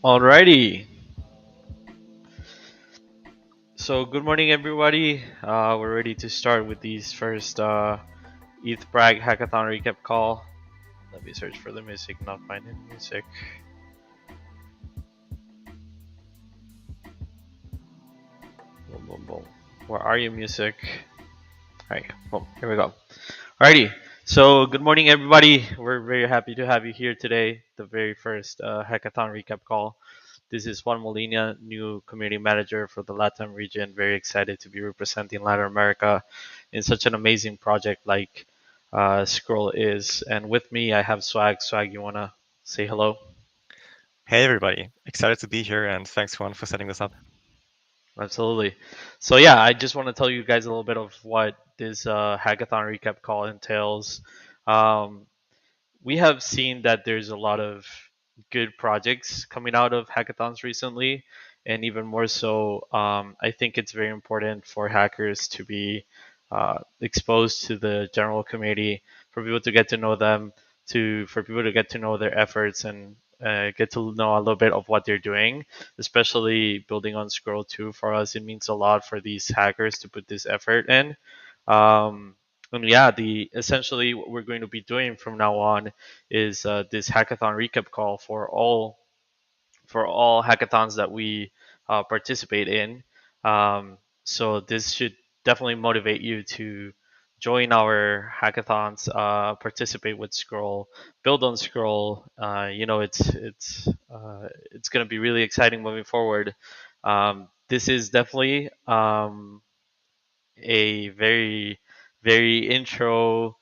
Alrighty. So good morning, everybody. We're ready to start with these first ETHPrague Hackathon recap call. Let me search for the music, not finding music. Boom, boom, boom. Where are you, music? Alright, boom. Here we go. Alrighty. So good morning, everybody. We're very happy to have you here today. The very first Hackathon recap call. This is Juan Molina, new community manager for the Latin region. Very excited to be representing Latin America in such an amazing project like Scroll is. And with me, I have Swag. Swag, you want to say hello? Hey everybody, excited to be here and thanks Juan for setting this up. Absolutely. So yeah, I just want to tell you guys a little bit of what this hackathon recap call entails. Um, we have seen that there's a lot of good projects coming out of hackathons recently, and even more so, I think it's very important for hackers to be exposed to the general community, for people to get to know them, to for people to get to know their efforts and get to know a little bit of what they're doing, especially building on Scroll 2 for us. It means a lot for these hackers to put this effort in. Um, and yeah, the essentially what we're going to be doing from now on is this hackathon recap call for all hackathons that we participate in. So this should definitely motivate you to join our hackathons, participate with Scroll, build on Scroll. It's going to be really exciting moving forward. This is definitely a very intro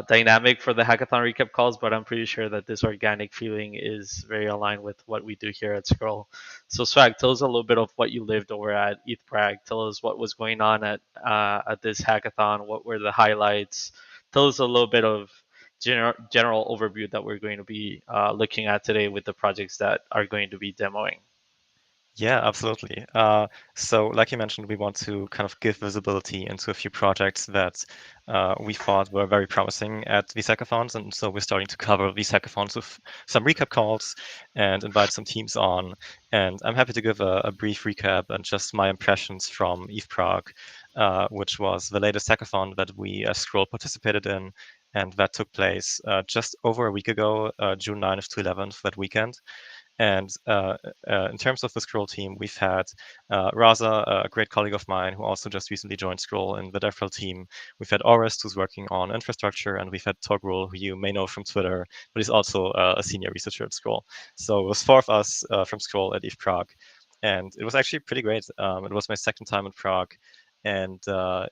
dynamic for the hackathon recap calls, but I'm pretty sure that this organic feeling is very aligned with what we do here at Scroll. So Swag, tell us a little bit of what you lived over at ETHPrague. Tell us what was going on at this hackathon. What were the highlights? Tell us a little bit of general overview that we're going to be looking at today with the projects that are going to be demoing. Yeah, absolutely. So like you mentioned, we want to kind of give visibility into a few projects that we thought were very promising at these hackathons. And so we're starting to cover these hackathons with some recap calls and invite some teams on. And I'm happy to give a brief recap and just my impressions from ETH Prague, which was the latest hackathon that we as Scroll participated in. And that took place just over a week ago, June 9th to 11th, that weekend. And in terms of the Scroll team, we've had Raza, a great colleague of mine who also just recently joined Scroll in the DevRel team. We've had Orest, who's working on infrastructure, and we've had Togrul, who you may know from Twitter, but he's also a senior researcher at Scroll. So it was four of us from Scroll at ETH Prague. And it was actually pretty great. It was my second time in Prague. And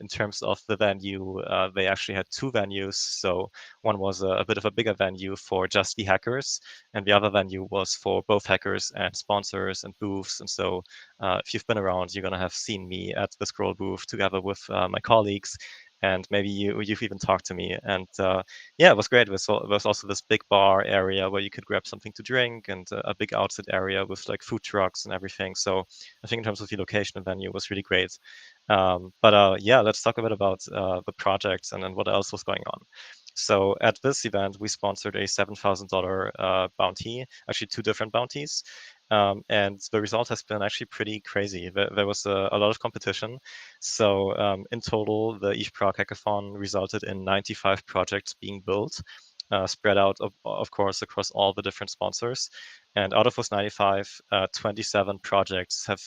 in terms of the venue, they actually had two venues. So one was a bit of a bigger venue for just the hackers, and the other venue was for both hackers and sponsors and booths. And so, if you've been around, you're gonna have seen me at the Scroll booth together with my colleagues, and maybe you've even talked to me. And yeah, it was great. There was also this big bar area where you could grab something to drink, and a big outside area with like food trucks and everything. So I think in terms of the location and venue, it was really great. But yeah, let's talk a bit about the projects and what else was going on. So at this event, we sponsored a $7,000 bounty, actually two different bounties. And the result has been actually pretty crazy. There was a lot of competition. So in total, the ETH Prague Hackathon resulted in 95 projects being built, spread out, of course, across all the different sponsors. And out of those 95, 27 projects have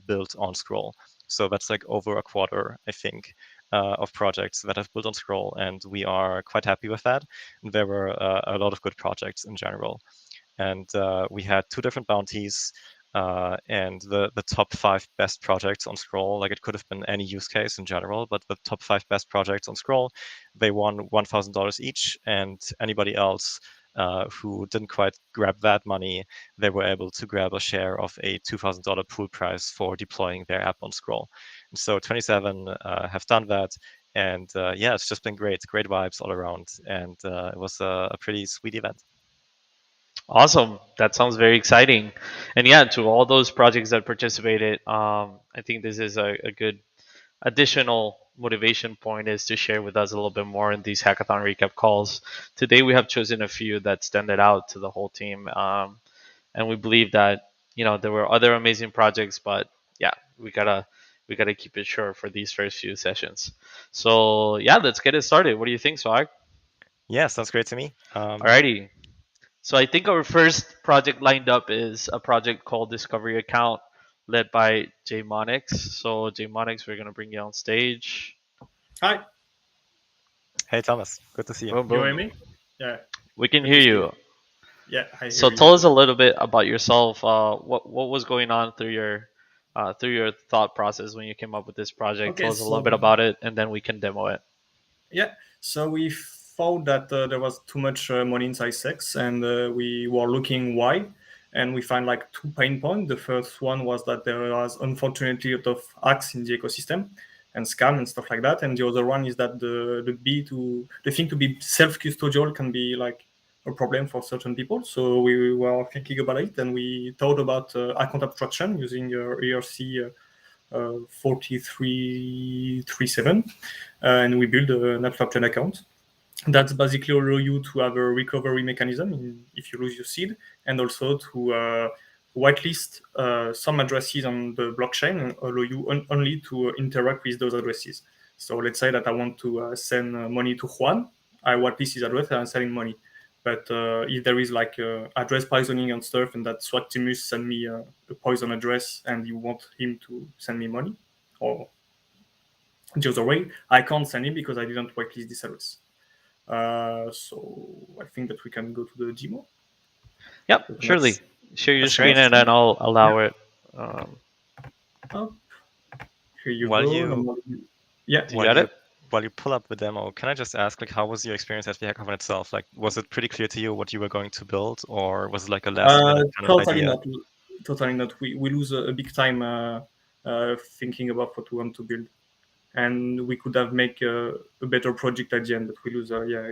built on Scroll. So that's like over a quarter, I think, of projects that have built on Scroll, and we are quite happy with that. There were a lot of good projects in general, and we had two different bounties. And the top five best projects on Scroll, like it could have been any use case in general, but the top five best projects on Scroll, they won $1,000 each, and anybody else who didn't quite grab that money, they were able to grab a share of a $2,000 pool prize for deploying their app on Scroll. And so 27 have done that. And yeah, it's just been great vibes all around. And it was a pretty sweet event. Awesome. That sounds very exciting. And yeah, to all those projects that participated, I think this is a good additional motivation point is to share with us a little bit more in these hackathon recap calls. Today we have chosen a few that stand out to the whole team, and we believe that there were other amazing projects, but yeah, we gotta keep it short for these first few sessions. So yeah, let's get it started. What do you think, Swag? Yeah, sounds great to me. Alrighty. So I think our first project lined up is a project called Discovery Account, led by J Monix. So J Monix, we're gonna bring you on stage. Hi, Hey, Thomas. Good to see you. Boom, you hear boom. me? Yeah, We can good hear to see you. you. Yeah, I So hear you tell us too. a little bit about yourself. What was going on through your thought process when you came up with this project? Okay, Tell us a little so bit about it, and then we can demo it. yeah, so we found that there was too much money inside sex, and we were looking why, and we find like two pain points. The first one was that there was unfortunately a lot of hacks in the ecosystem and scam and stuff like that, and the other one is that the thing to be self custodial can be like a problem for certain people. So we were thinking about it, and we thought about account abstraction using ERC 4337, and we build an abstraction account. That's basically allow you to have a recovery mechanism if you lose your seed, and also to whitelist some addresses on the blockchain and allow you only to interact with those addresses. So let's say that I want to send money to Juan. I whitelist his address and I'm sending money. But if there is like address poisoning and stuff, and that Swactimus send me a poison address, and you want him to send me money, or the other way, I can't send him because I didn't whitelist this address. So I think that we can go to the demo. Yep, So surely. Share your let's screen, connect. and then I'll Yeah. allow it. Um, Oh, here you While go. you Normally, yeah. do you while got you it? while you pull up the demo, can I just ask, like, how was your experience at the hackathon itself? Like, was it pretty clear to you what you were going to build, or was it like a last minute kind of Totally idea? not. Totally not. We lose a big time thinking about what we want to build, and we could have make a better project at the end, but we lose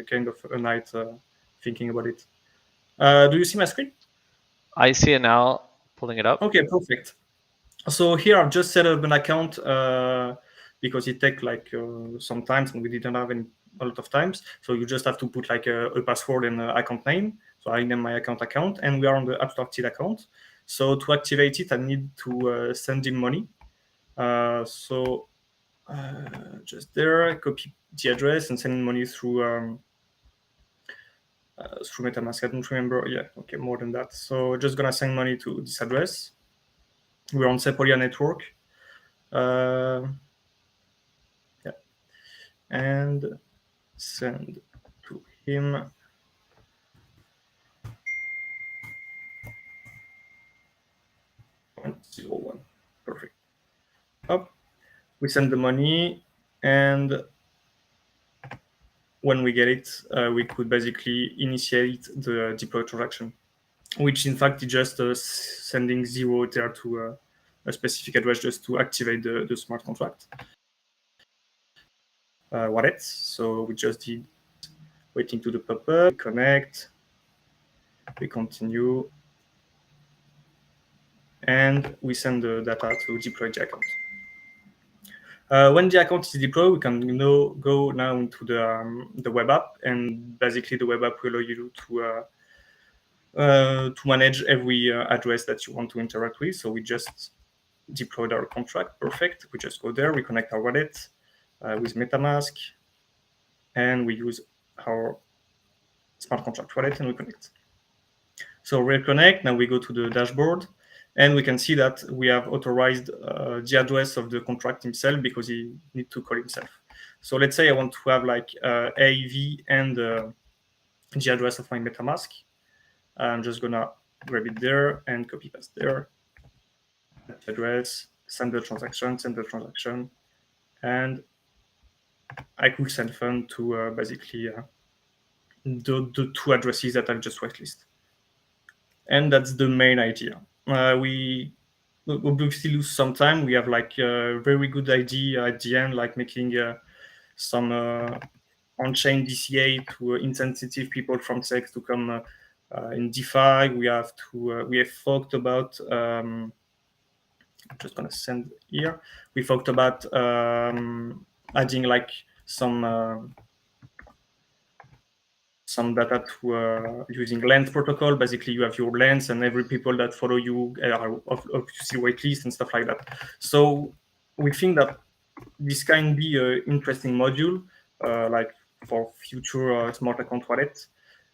kind of a night thinking about it. Do you see my screen? I see it now. Pulling it up. Okay, perfect. So here I've just set up an account because it take like some times, and we didn't have a lot of times. So you just have to put like a password and an account name. So I name my account, and we are on the abstracted account. So to activate it, I need to send him money. So just there, copy the address and send money through MetaMask. I don't remember. Yeah, okay, more than that. So just gonna send money to this address. We're on Sepolia network. Yeah, and send to him. .01. Perfect. Up. We send the money, and when we get it, we could basically initiate the deploy transaction, which in fact is just sending 0 Ether to a specific address just to activate the smart contract wallet. So we just did waiting to the pop-up, we connect, we continue, and we send the data to deploy the account. When the account is deployed, we can go now into the web app, and basically the web app will allow you to manage every address that you want to interact with. So we just deployed our contract. Perfect. We just go there, we connect our wallet with MetaMask, and we use our smart contract wallet, and we connect. So reconnect. Now we go to the dashboard, and we can see that we have authorized the address of the contract himself because he needs to call himself. So let's say I want to have like AV and the address of my MetaMask. I'm just gonna grab it there and copy paste there. Address, send the transaction, and I could send fund to basically the two addresses that I've just whitelist. And that's the main idea. We obviously lose some time. We have like a very good idea at the end, like making some on-chain DCA to insensitive people from sex to come in DeFi. We have talked about. I'm just gonna send here. We talked about adding like some some data to using lens protocol. Basically, you have your lens, and every people that follow you are obviously waitlist and stuff like that. So we think that this can be an interesting module, like for future smart account wallet.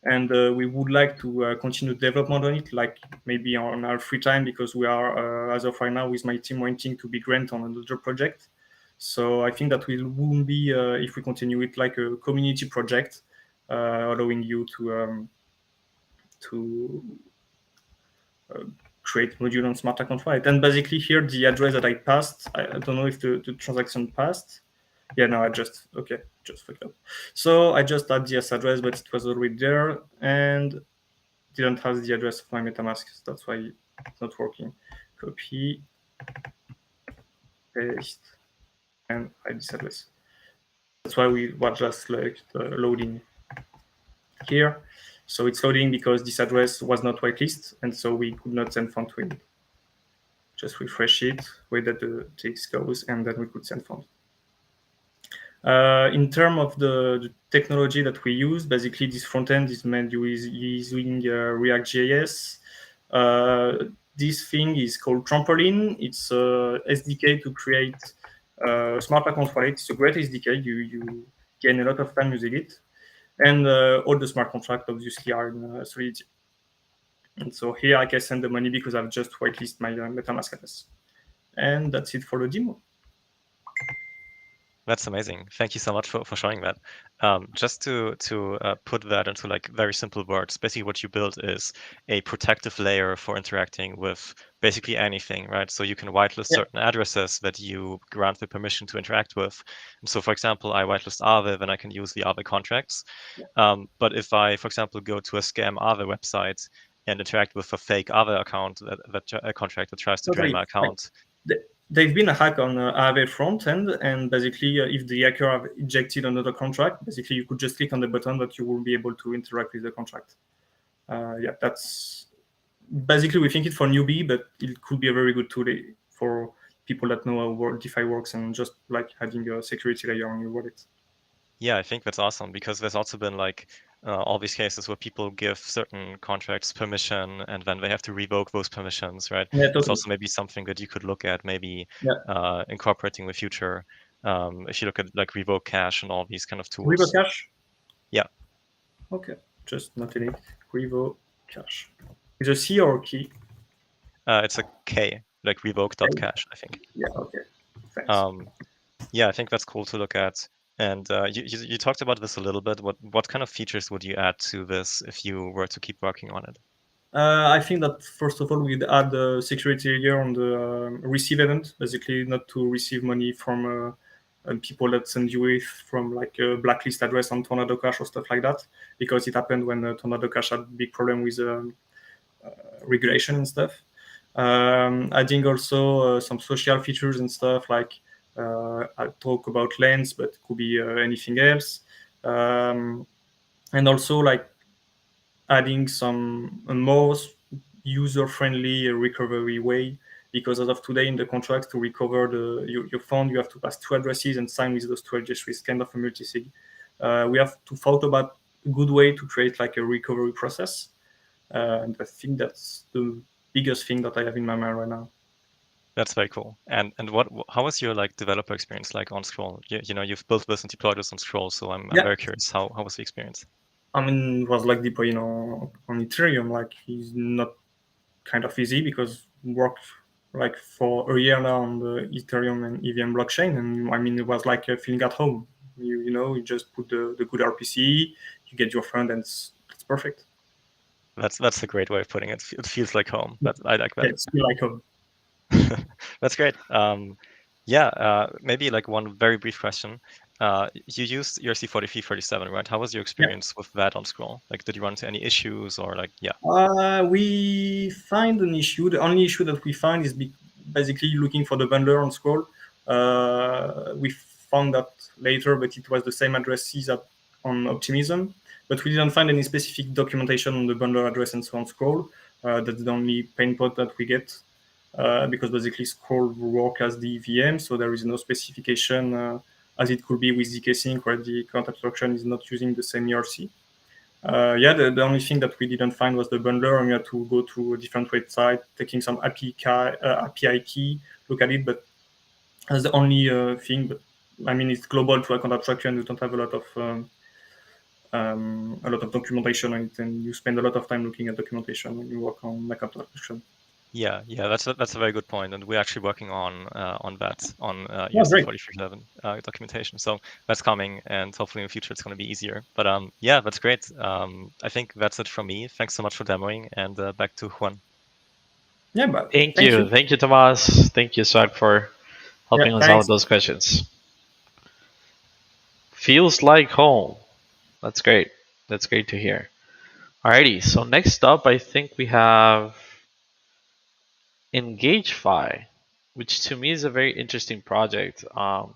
And we would like to continue development on it, like maybe on our free time, because we are, as of right now, with my team wanting to be grant on another project. So I think that will be, if we continue it, like a community project, allowing you to create module on smart account wallet. And basically here, the address that I passed, I don't know if the transaction passed. Yeah, no, I just fucked up. So I just had the address, but it was already there and didn't have the address of my MetaMask. So that's why it's not working. Copy, paste, and hide this address. That's why we were just like loading here. So it's loading because this address was not whitelist, and so we could not send fund to it. Just refresh it, wait that the text goes, and then we could send fund. In terms of the technology that we use, basically this front end is made using React.js. This thing is called Trampoline. It's a SDK to create smart account wallet. It's a great SDK. You gain a lot of time using it. And all the smart contracts obviously are in Solidity. And so here I can send the money because I've just whitelist my MetaMask address. And that's it for the demo. That's amazing. Thank you so much for showing that. Just to put that into like very simple words, basically what you build is a protective layer for interacting with basically anything, right? So you can whitelist certain addresses that you grant the permission to interact with. And so, for example, I whitelist Aave, then I can use the Aave contracts. But if I, for example, go to a scam Aave website and interact with a fake Aave account, a contract that tries to drain my account. They've been a hack on Aave front end, and basically, if the hacker have injected another contract, basically you could just click on the button that you will be able to interact with the contract. That's basically we think it for newbie, but it could be a very good tool for people that know how DeFi works and just like adding a security layer on your wallet. Yeah, I think that's awesome because there's also been like all these cases where people give certain contracts permission and then they have to revoke those permissions, right? Yeah, totally. It's also maybe something that you could look at, maybe incorporating in the future. If you look at like Revoke Cache and all these kind of tools. Revoke Cache? Yeah. Okay, just noting it. Revoke Cache. Is a C or a key? It's a K, like revoke.cache, I think. Yeah, okay. Thanks. Yeah, I think that's cool to look at. And you talked about this a little bit. What kind of features would you add to this if you were to keep working on it? I think that first of all, we'd add the security layer on the receive event, basically not to receive money from people that send you with from like a blacklist address on Tornado Cash or stuff like that, because it happened when Tornado Cash had a big problem with regulation and stuff. Adding also some social features and stuff like I talk about lens, but it could be anything else. And also like adding some more user-friendly recovery way, because as of today in the contract to recover your fund, you have to pass 2 addresses and sign with those 2 addresses, kind of a multi-sig. We have to thought about a good way to create like a recovery process. And I think that's the biggest thing that I have in my mind right now. That's very cool. And how was your like developer experience like on Scroll? You know, you've built this and deployed this on Scroll, so I'm very curious. How was the experience? I mean, it was like deploying on Ethereum. Like, it's not kind of easy because worked like for a year now on the Ethereum and EVM blockchain, and I mean, it was like feeling at home. You know, you just put the good RPC, you get your fund, and it's perfect. That's a great way of putting it. It feels like home. I like that. Yeah, it's like home. That's great. Maybe like one very brief question. You used ERC-4337, right? How was your experience with that on Scroll? Like, did you run into any issues or like, we find an issue. The only issue that we find is basically looking for the bundler on Scroll. We found that later, but it was the same addresses on Optimism, but we didn't find any specific documentation on the bundler address and so on Scroll. That's the only pain point that we get. Because basically Scroll work as the VM, so there is no specification as it could be with zk-sync, where the current abstraction is not using the same ERC. Yeah, the only thing that we didn't find was the bundler, and we had to go to a different website, taking some API key, look at it, but that's the only thing. But I mean, it's global to account abstraction. You don't have a lot of documentation on it, and you spend a lot of time looking at documentation when you work on account abstraction. Yeah, that's a very good point, and we're actually working on that on Yeah, USD great. 4337 documentation. So that's coming, and hopefully in the future it's going to be easier. But yeah, that's great. I think that's it from me. Thanks so much for demoing, and back to Juan. Yeah, but Thank you, Tomas. Thank you, Swag, for helping Yeah, us out thanks. with those questions. Feels like home. That's great. That's great to hear. Alrighty, so next up, I think we have EngageFi, which to me is a very interesting project. A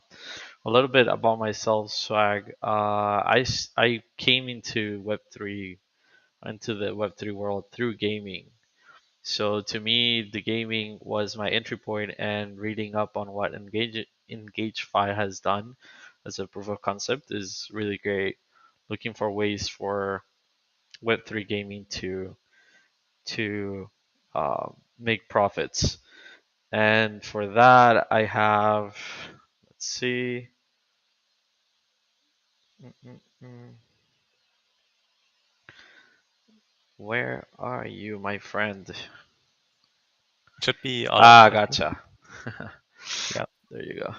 little bit about myself, Swag. I came into Web3, into the Web3 world through gaming. So to me, the gaming was my entry point, and reading up on what EngageFi has done as a proof of concept is really great. Looking for ways for Web3 gaming to make profits. And for that, I have, let's see. Where are you, my friend? Should be Gotcha. Yeah. There you go.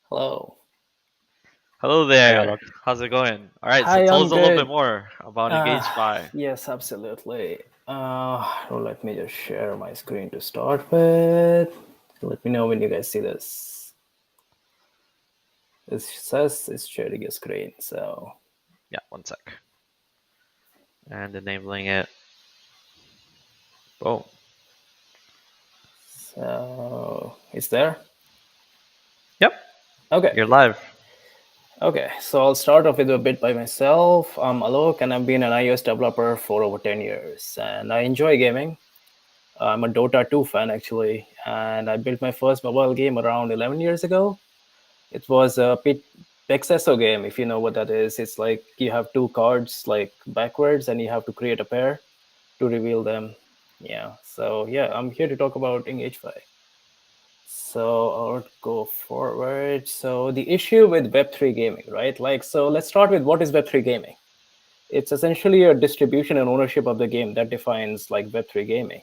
Hello. Hello Hey, there. Alok. How's it going? All right, so Hi, tell I'm us a little bit good. more about EngageFi. Yes, absolutely. Let me just share my screen to start with. Let me know when you guys see this. It says it's sharing a screen, so. Yeah, one sec. And enabling it. Boom. So, it's there? Yep. Okay. You're live. Okay, so I'll start off with a bit by myself. I'm Alok, and I've been an iOS developer for over 10 years, and I enjoy gaming. I'm a Dota 2 fan, actually, and I built my first mobile game around 11 years ago. It was a Pexesso game, if you know what that is. It's like you have two cards like backwards, and you have to create a pair to reveal them. Yeah, so yeah, I'm here to talk about EngageFi. So I'll go forward. So the issue with Web3 gaming, right? So let's start with what is Web3 gaming. It's essentially a distribution and ownership of the game that defines like Web3 gaming.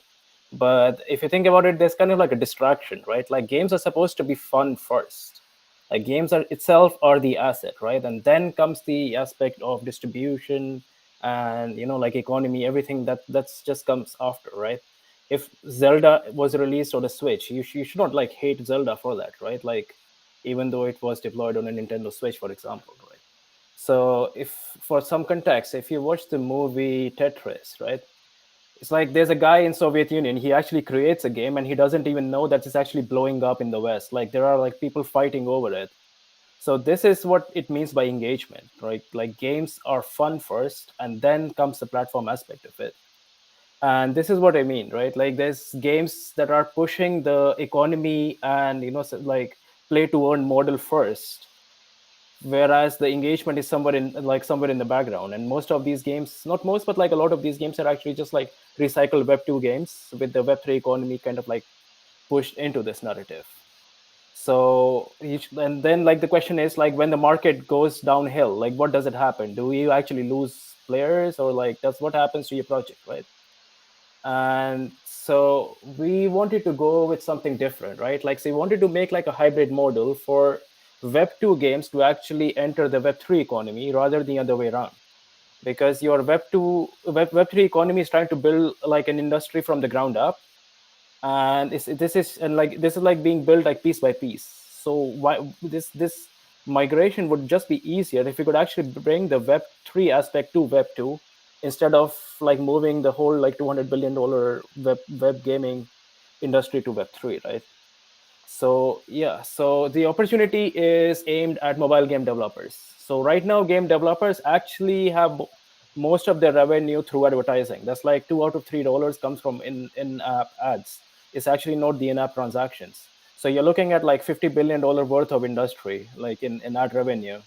But if you think about it, there's kind of like a distraction, right? Like games are supposed to be fun first. Like games are itself are the asset, right? And then comes the aspect of distribution and like economy, everything that's just comes after, right? If Zelda was released on a Switch, you should not like hate Zelda for that, right? Like even though it was deployed on a Nintendo Switch, for example, right? So if for some context, if you watch the movie Tetris, right? It's like there's a guy in Soviet Union, he actually creates a game and he doesn't even know that it's actually blowing up in the West. Like there are like people fighting over it. So this is what it means by engagement, right? Like games are fun first and then comes the platform aspect of it. And this is what I mean, right? Like there's games that are pushing the economy and like play to earn model first, whereas the engagement is somewhere in the background. And most of these games, not most, but like a lot of these games are actually just like recycled Web 2 games with the Web 3 economy kind of like pushed into this narrative. So and then like the question is like when the market goes downhill, like what does it happen? Do you actually lose players, or like that's what happens to your project, right? And so we wanted to go with something different, right? Like, so we wanted to make like a hybrid model for Web 2 games to actually enter the Web 3 economy rather than the other way around. Because your Web 3 economy is trying to build like an industry from the ground up. And this is like being built like piece by piece. So why this migration would just be easier if we could actually bring the Web 3 aspect to Web 2 instead of like moving the whole like $200 billion web gaming industry to Web 3, right? So yeah, so the opportunity is aimed at mobile game developers. So right now, game developers actually have most of their revenue through advertising. That's like $2 out of $3 comes from in-app ads. It's actually not the in-app transactions. So you're looking at like $50 billion worth of industry, like in ad revenue.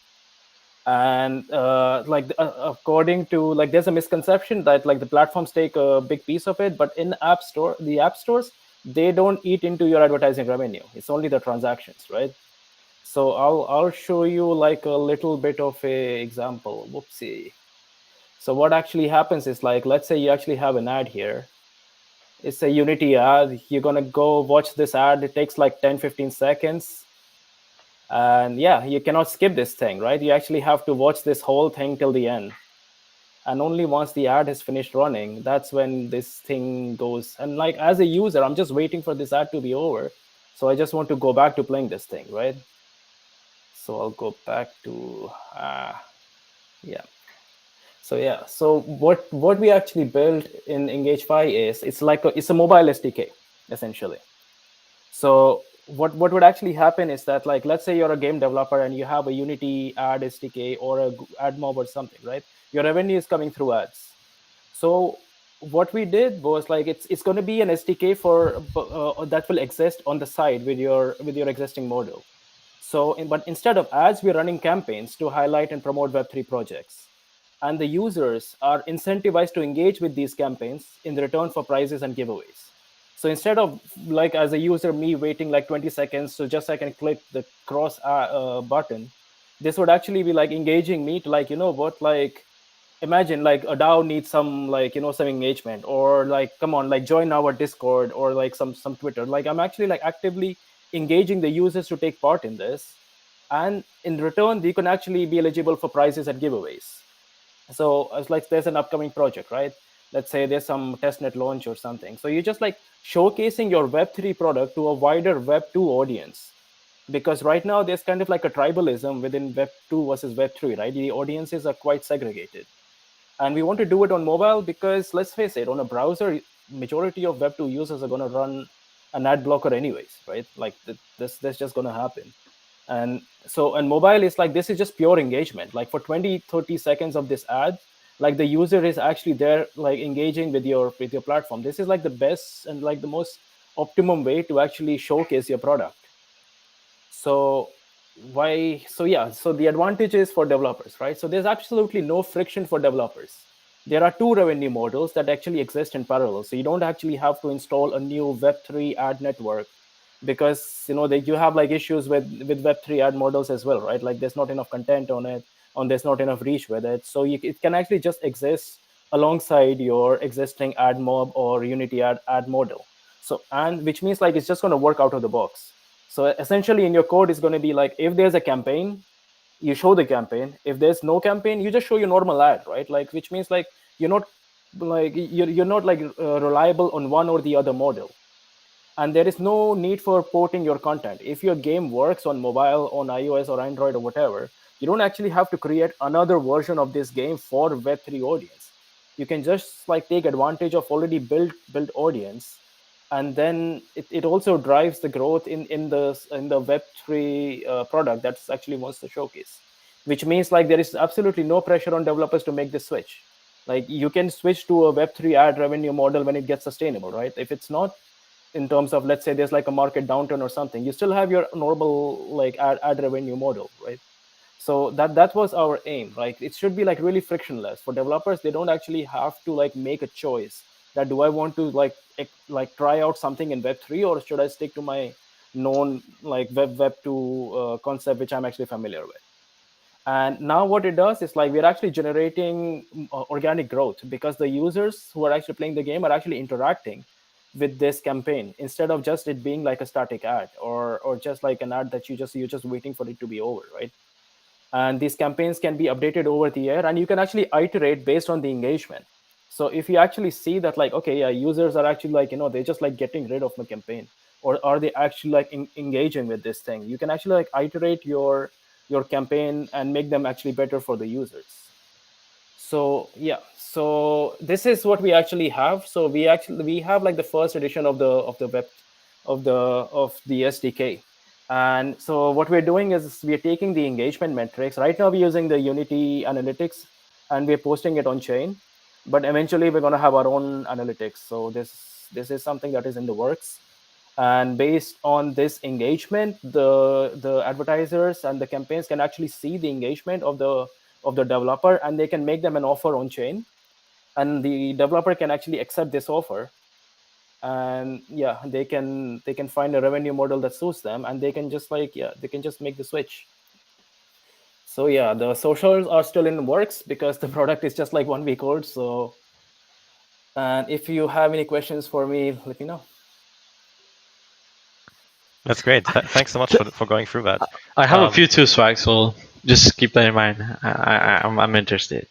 And according to there's a misconception that the platforms take a big piece of it, but in the app stores, they don't eat into your advertising revenue. It's only the transactions, right? So I'll show you a little bit of a example. Whoopsie. So what actually happens is let's say you actually have an ad here. It's a Unity ad. You're gonna go watch this ad. It takes 10-15 seconds. And yeah, you cannot skip this thing, right? You actually have to watch this whole thing till the end. And only once the ad is finished running, that's when this thing goes. And as a user, I'm just waiting for this ad to be over. So I just want to go back to playing this thing, right? So I'll go back to, yeah. So yeah, so what we actually built in Engage5 is it's a mobile SDK, essentially. So what would actually happen is that let's say you're a game developer and you have a Unity ad SDK or a ad mob or something, right? Your revenue is coming through ads. So what we did was it's going to be an SDK for that will exist on the side with your existing model. So but instead of ads, we're running campaigns to highlight and promote Web3 projects. And the users are incentivized to engage with these campaigns in return for prizes and giveaways. So instead of as a user, me waiting 20 seconds so just I can click the cross button, this would actually be engaging me to you know what, imagine a DAO needs some some engagement, or come on, join our Discord or some Twitter. I'm actually actively engaging the users to take part in this, and in return they can actually be eligible for prizes and giveaways. So it's there's an upcoming project, right? Let's say there's some testnet launch or something. So you're just showcasing your Web3 product to a wider Web2 audience. Because right now there's kind of a tribalism within Web2 versus Web3, right? The audiences are quite segregated. And we want to do it on mobile because let's face it, on a browser, majority of Web2 users are going to run an ad blocker anyways, right? That's just going to happen. And so, and mobile is this is just pure engagement. For 20-30 seconds of this ad, the user is actually there engaging with your platform. This is the best and the most optimum way to actually showcase your product. So so the advantages for developers, right? So there's absolutely no friction for developers. There are two revenue models that actually exist in parallel. So you don't actually have to install a new Web3 ad network, because you have issues with Web3 ad models as well, right? There's not enough content on it, and there's not enough reach with it. So it can actually just exist alongside your existing ad mob or Unity ad model. So, and which means it's just going to work out of the box. So essentially in your code is going to be if there's a campaign, you show the campaign. If there's no campaign, you just show your normal ad, right? Which means you're not you're not reliable on one or the other model. And there is no need for porting your content. If your game works on mobile, on iOS or Android or whatever, you don't actually have to create another version of this game for Web3 audience. You can just take advantage of already built audience, and then it also drives the growth in the Web3 product that's actually wants to showcase. Which means there is absolutely no pressure on developers to make this switch. You can switch to a Web3 ad revenue model when it gets sustainable, right? If it's not, in terms of, let's say there's a market downturn or something, you still have your normal ad revenue model, right? So that was our aim, right? It should be really frictionless for developers. They don't actually have to make a choice that, do I want to try out something in Web3, or should I stick to my known Web2 concept, which I'm actually familiar with. And now what it does is we're actually generating organic growth, because the users who are actually playing the game are actually interacting with this campaign, instead of just it being a static ad, or just an ad that you're just waiting for it to be over, right? And these campaigns can be updated over the air, and you can actually iterate based on the engagement. So if you actually see that okay, yeah, users are actually they're just getting rid of the campaign, or are they actually engaging with this thing, you can actually iterate your campaign and make them actually better for the users. So yeah, so this is what we actually have. So we have the first edition of the web of the SDK. And so what we're doing is we're taking the engagement metrics. Right now we're using the Unity analytics, and we're posting it on chain, but eventually we're going to have our own analytics. So this is something that is in the works. And based on this engagement, the advertisers and the campaigns can actually see the engagement of the developer, and they can make them an offer on chain, and the developer can actually accept this offer. And yeah, they can find a revenue model that suits them, and they can just they can just make the switch. So yeah, the socials are still in works because the product is just like 1 week old. So, and if you have any questions for me, let me know. That's great. Thanks so much for going through that. I have a few too, Swag, so just keep that in mind. I'm interested.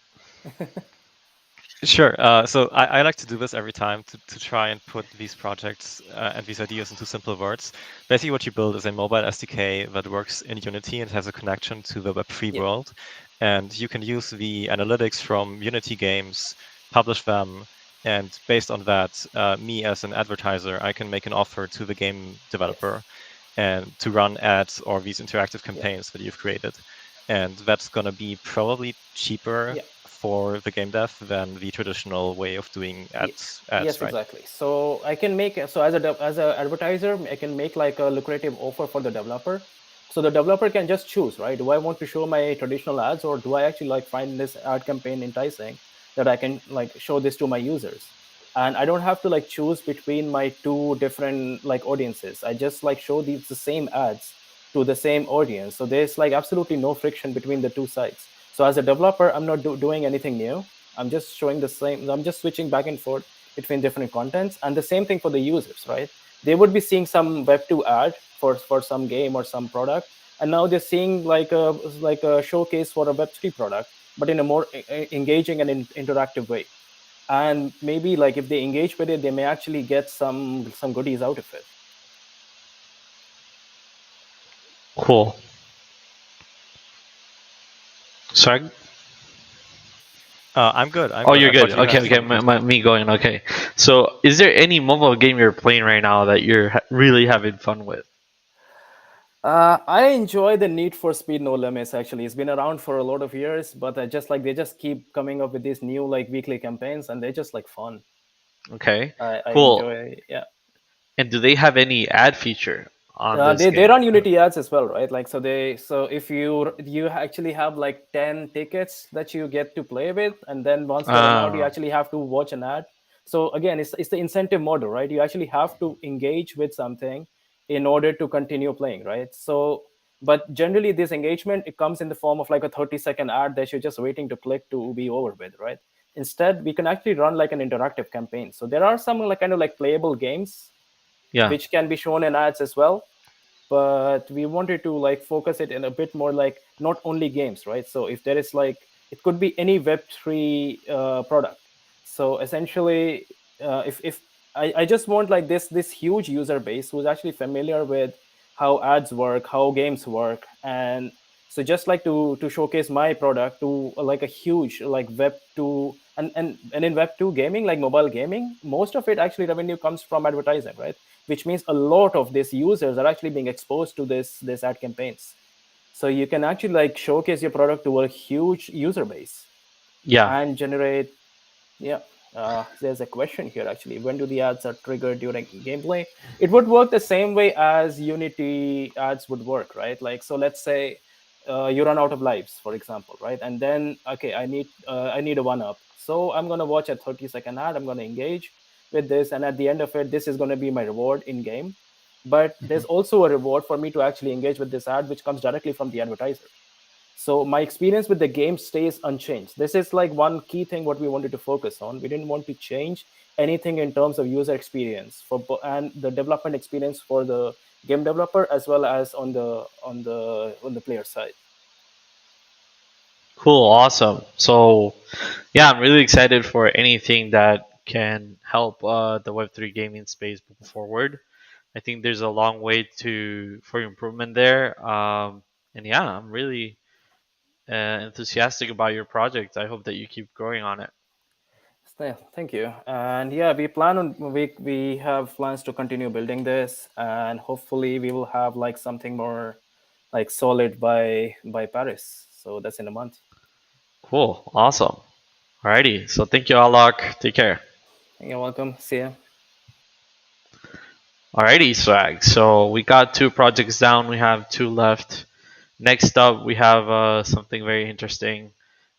Sure. So I like to do this every time to try and put these projects and these ideas into simple words. Basically, what you build is a mobile SDK that works in Unity and has a connection to the Web3 world. And you can use the analytics from Unity games, publish them, and based on that, me as an advertiser, I can make an offer to the game developer and to run ads or these interactive campaigns that you've created. And that's going to be probably cheaper for the game dev than the traditional way of doing ads. Yes, right? exactly. So I can make, so as a advertiser, I can make like a lucrative offer for the developer. So the developer can just choose, right? Do I want to show my traditional ads, or do I actually like find this ad campaign enticing that I can like show this to my users? And I don't have to like choose between my two different like audiences. I just like show the same ads to the same audience. So there's like absolutely no friction between the two sides. So as a developer, I'm not doing anything new. I'm just showing the same. I'm just switching back and forth between different contents, and the same thing for the users, right? They would be seeing some Web2 ad for some game or some product, and now they're seeing like a showcase for a Web3 product, but in a more engaging and interactive way. And maybe like if they engage with it, they may actually get some goodies out of it. Cool. Sorry. I'm good. You're good. Okay. Me going. Okay. So, is there any mobile game you're playing right now that you're really having fun with? I enjoy the Need for Speed No Limits. Actually, it's been around for a lot of years, but I just like they just keep coming up with these new like weekly campaigns, and they're just like fun. Okay. I Cool. enjoy. Yeah. And do they have any ad feature on this game? They run Unity ads as well, right? Like so if you actually have like 10 tickets that you get to play with, and then once they run out, you actually have to watch an ad. So again, it's the incentive model, right? You actually have to engage with something in order to continue playing, right? So but generally this engagement, it comes in the form of like a 30-second ad that you're just waiting to click to be over with, right? Instead, we can actually run like an interactive campaign. So there are some like kind of like playable games which can be shown in ads as well, but we wanted to like focus it in a bit more like not only games, right? So if there is like, it could be any Web3 product. So essentially, if I just want like this huge user base who's actually familiar with how ads work, how games work, and so just like to showcase my product to like a huge like Web2 and in Web2 gaming, like mobile gaming, most of it actually revenue comes from advertising, right? Which means a lot of these users are actually being exposed to this ad campaigns. So you can actually like showcase your product to a huge user base. And generate. There's a question here actually. When do the ads are triggered during gameplay? It would work the same way as Unity ads would work, right? Like, so let's say you run out of lives, for example, right? And then, okay, I need a 1-up. So I'm going to watch a 30-second ad. I'm going to engage with this. And at the end of it, this is going to be my reward in game. But there's also a reward for me to actually engage with this ad, which comes directly from the advertiser. So my experience with the game stays unchanged. This is like one key thing what we wanted to focus on. We didn't want to change anything in terms of user experience and the development experience for the game developer as well as on the player side. Cool, awesome. So, yeah, I'm really excited for anything that can help the Web3 gaming space move forward. I think there's a long way for improvement there. And yeah, I'm really enthusiastic about your project. I hope that you keep growing on it. Thank you. And yeah, we have plans to continue building this, and hopefully we will have like something more like solid by Paris. So that's in a month. Cool, awesome. Alrighty, so thank you, Alok. Take care. You're welcome. See ya. Alrighty, Swag. So we got 2 projects down. We have 2 left. Next up, we have something very interesting.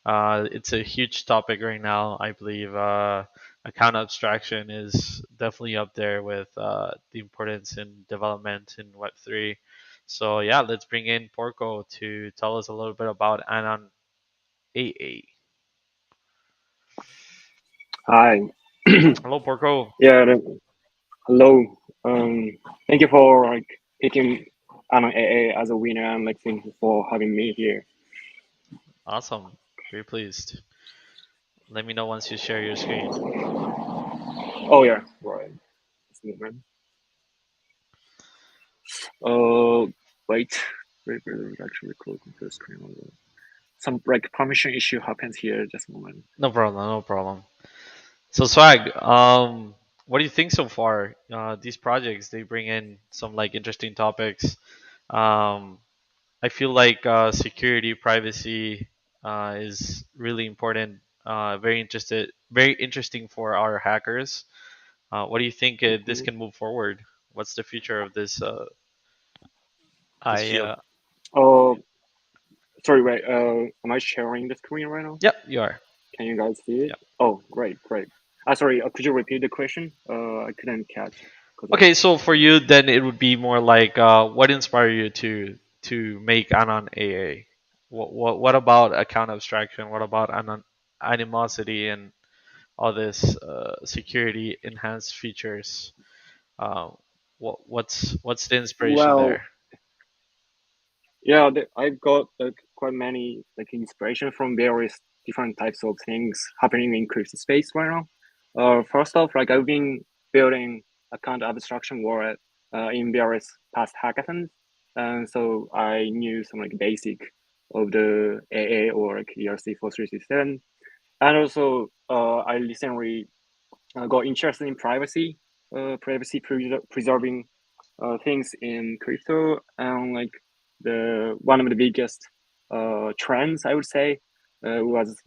It's a huge topic right now. I believe account abstraction is definitely up there with the importance in development in Web3. So yeah, let's bring in Porco to tell us a little bit about Anon AA. Hi. Hello, Porco. Yeah. Hello. Thank you for picking Anon AA as a winner, and thank you for having me here. Awesome. Very pleased. Let me know once you share your screen. Oh yeah. Right. Just a moment. Wait. Actually closing the screen. Some permission issue happens here. Just a moment. No problem. No problem. So Swag, what do you think so far? These projects they bring in some like interesting topics. Um, I feel like security, privacy is really important. Very interesting for our hackers. What do you think this can move forward? What's the future of this field? I Oh, sorry. Wait. Am I sharing the screen right now? Yep, you are. Can you guys see it? Yep. Oh, great. Sorry. Could you repeat the question? I couldn't catch. Okay, so for you, then it would be more like what inspired you to make Anon AA? What about account abstraction? What about animosity and all this security enhanced features? Uh, what's the inspiration Well, there? yeah, I've got quite many inspiration from various different types of things happening in crypto space right now. First off, I've been building account abstraction wallet in various past hackathons, and so I knew some basic of the AA or ERC 4367, and also I recently got interested in privacy preserving things in crypto, and the one of the biggest trends I would say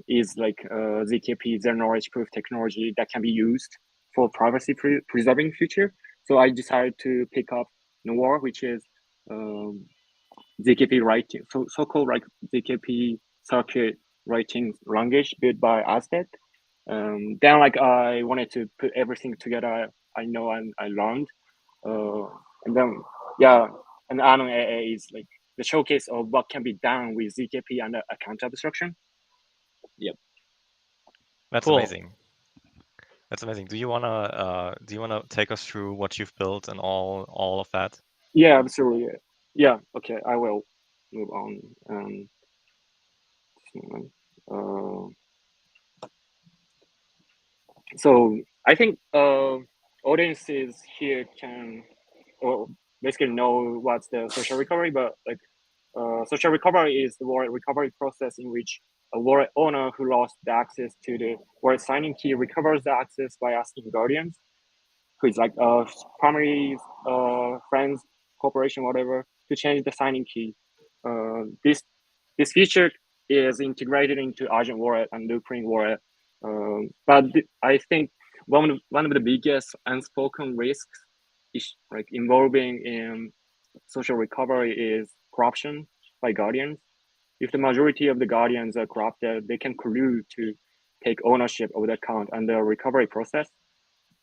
is ZKP, zero knowledge proof technology that can be used for privacy preserving feature. So I decided to pick up Noir, which is ZKP writing, so-called ZKP circuit writing language built by Aztec. Then I wanted to put everything together I know and I learned, and then yeah, and Anon AA is the showcase of what can be done with ZKP and account abstraction. Yep. That's Cool. amazing. That's amazing. Do you wanna take us through what you've built and all of that? Yeah, absolutely. Yeah. Okay, I will move on. So I think audiences here can basically know what's the social recovery, but social recovery is the wallet recovery process in which a wallet owner who lost the access to the wallet signing key recovers the access by asking guardians, who is primary friends, corporation, whatever, to change the signing key. This feature is integrated into Argent Wallet and Loopring Wallet. But I think one of the biggest unspoken risks is involving in social recovery is corruption by guardians. If the majority of the guardians are corrupted, they can collude to take ownership of the account and the recovery process.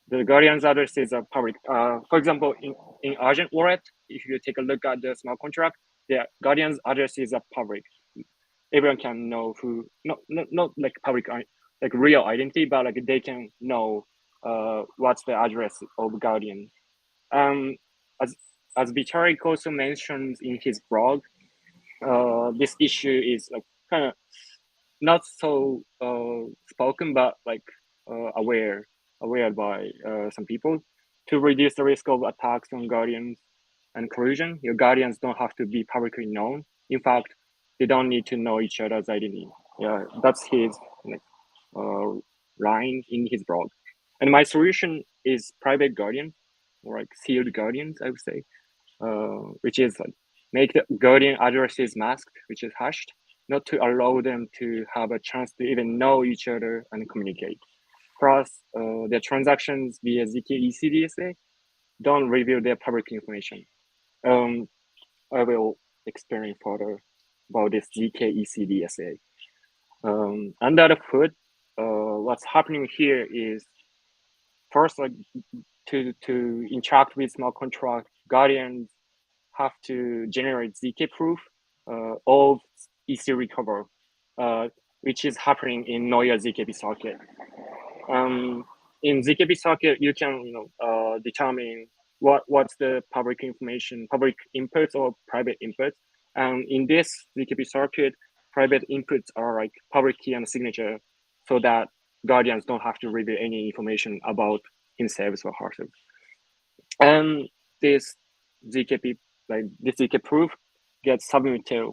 The guardian's addresses are public. For example, in Argent Wallet, if you take a look at the smart contract, the guardian's addresses are public. Everyone can know who, not like public, like real identity, but they can know what's the address of guardian. As Vitalik also mentions in his blog, this issue is kind of not so spoken, but aware by some people. To reduce the risk of attacks on guardians and collusion, your guardians don't have to be publicly known. In fact, they don't need to know each other's identity. Yeah, that's his line in his blog. And my solution is private guardian, or sealed guardians, I would say, which is make the guardian addresses masked, which is hashed, not to allow them to have a chance to even know each other and communicate. Plus, the transactions via ZK ECDSA, don't reveal their public information. I will explain further about this ZK ECDSA. Under the hood, what's happening here is first, like to interact with smart contract, guardians have to generate ZK proof of EC recover, which is happening in Noya ZKP socket. In ZKP socket, you can determine what's the public information, public inputs or private inputs. And in this ZKP circuit, private inputs are like public key and signature, so that guardians don't have to reveal any information about himself or herself. And this ZKP, like this ZK proof, gets submitted.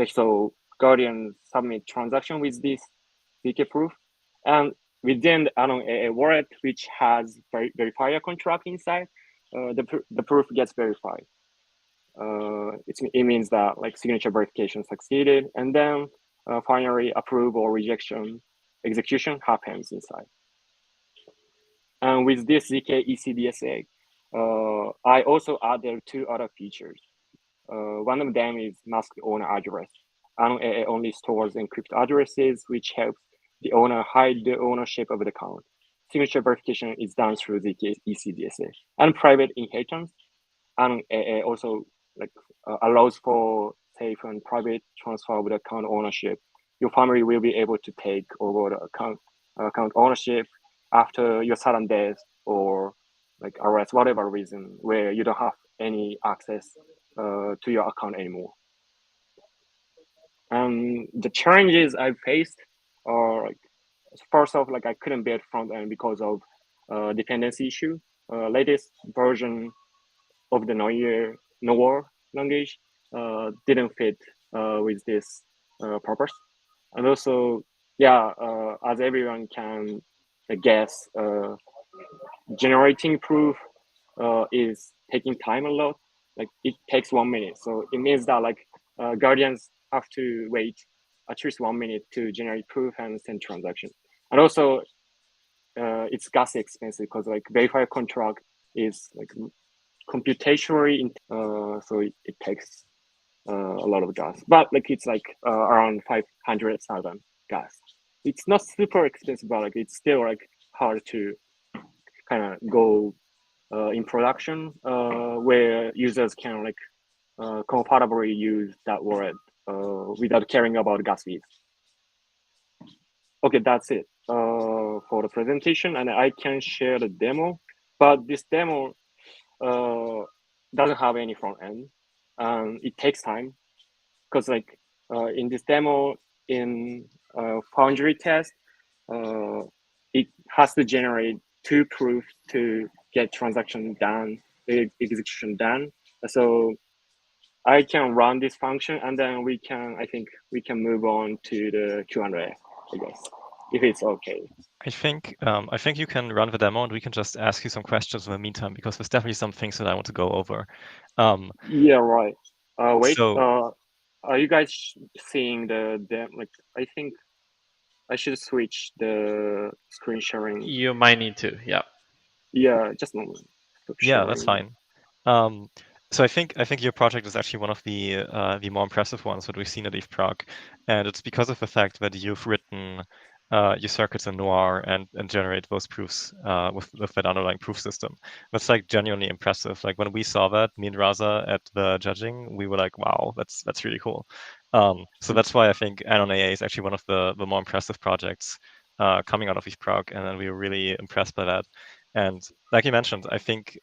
So guardians submit transaction with this ZK proof, and within a wallet which has verifier contract inside, the proof gets verified. It means that like signature verification succeeded, and then finally approval or rejection execution happens inside. And with this ZK ECDSA, I also added 2 other features. One of them is masked owner address. It only stores encrypted addresses, which helps the owner hide the ownership of the account. Signature verification is done through ZK ECDSA. And private inheritance, and it also allows for safe and private transfer of the account ownership. Your family will be able to take over the account ownership after your sudden death or like arrest, whatever reason, where you don't have any access to your account anymore. The challenges I faced are first off, I couldn't build front end because of dependency issue. Latest version of the Noir language didn't fit with this purpose. And also, as everyone can guess, generating proof is taking time a lot. It takes 1 minute. So it means that guardians have to wait at least 1 minute to generate proof and send transaction. And also, it's gas expensive because verifier contract is computationally, so it takes a lot of gas. But it's around 500,000 gas. It's not super expensive, but it's still hard to kind of go in production where users can comfortably use that wallet without caring about gas fees. Okay, that's it for the presentation, and I can share the demo. But this demo doesn't have any front end. It takes time because in this demo in Foundry test, it has to generate 2 proofs to get transaction done, execution done. So I can run this function, and then I think we can move on to the Q&A, I guess, if it's okay. I think you can run the demo, and we can just ask you some questions in the meantime, because there's definitely some things that I want to go over. Yeah, right. Wait. Are you guys seeing the I think I should switch the screen sharing. You might need to, yeah. Yeah, just a moment. Yeah, that's fine. So I think your project is actually one of the more impressive ones that we've seen at ETHPrague, and it's because of the fact that you've written your circuits in Noir and generate those proofs with that underlying proof system. That's genuinely impressive. When we saw that, me and Raza at the judging, we were like, wow, that's really cool. So that's why I think AnonAA is actually one of the more impressive projects coming out of ETHPrague, and then we were really impressed by that. And like you mentioned, I think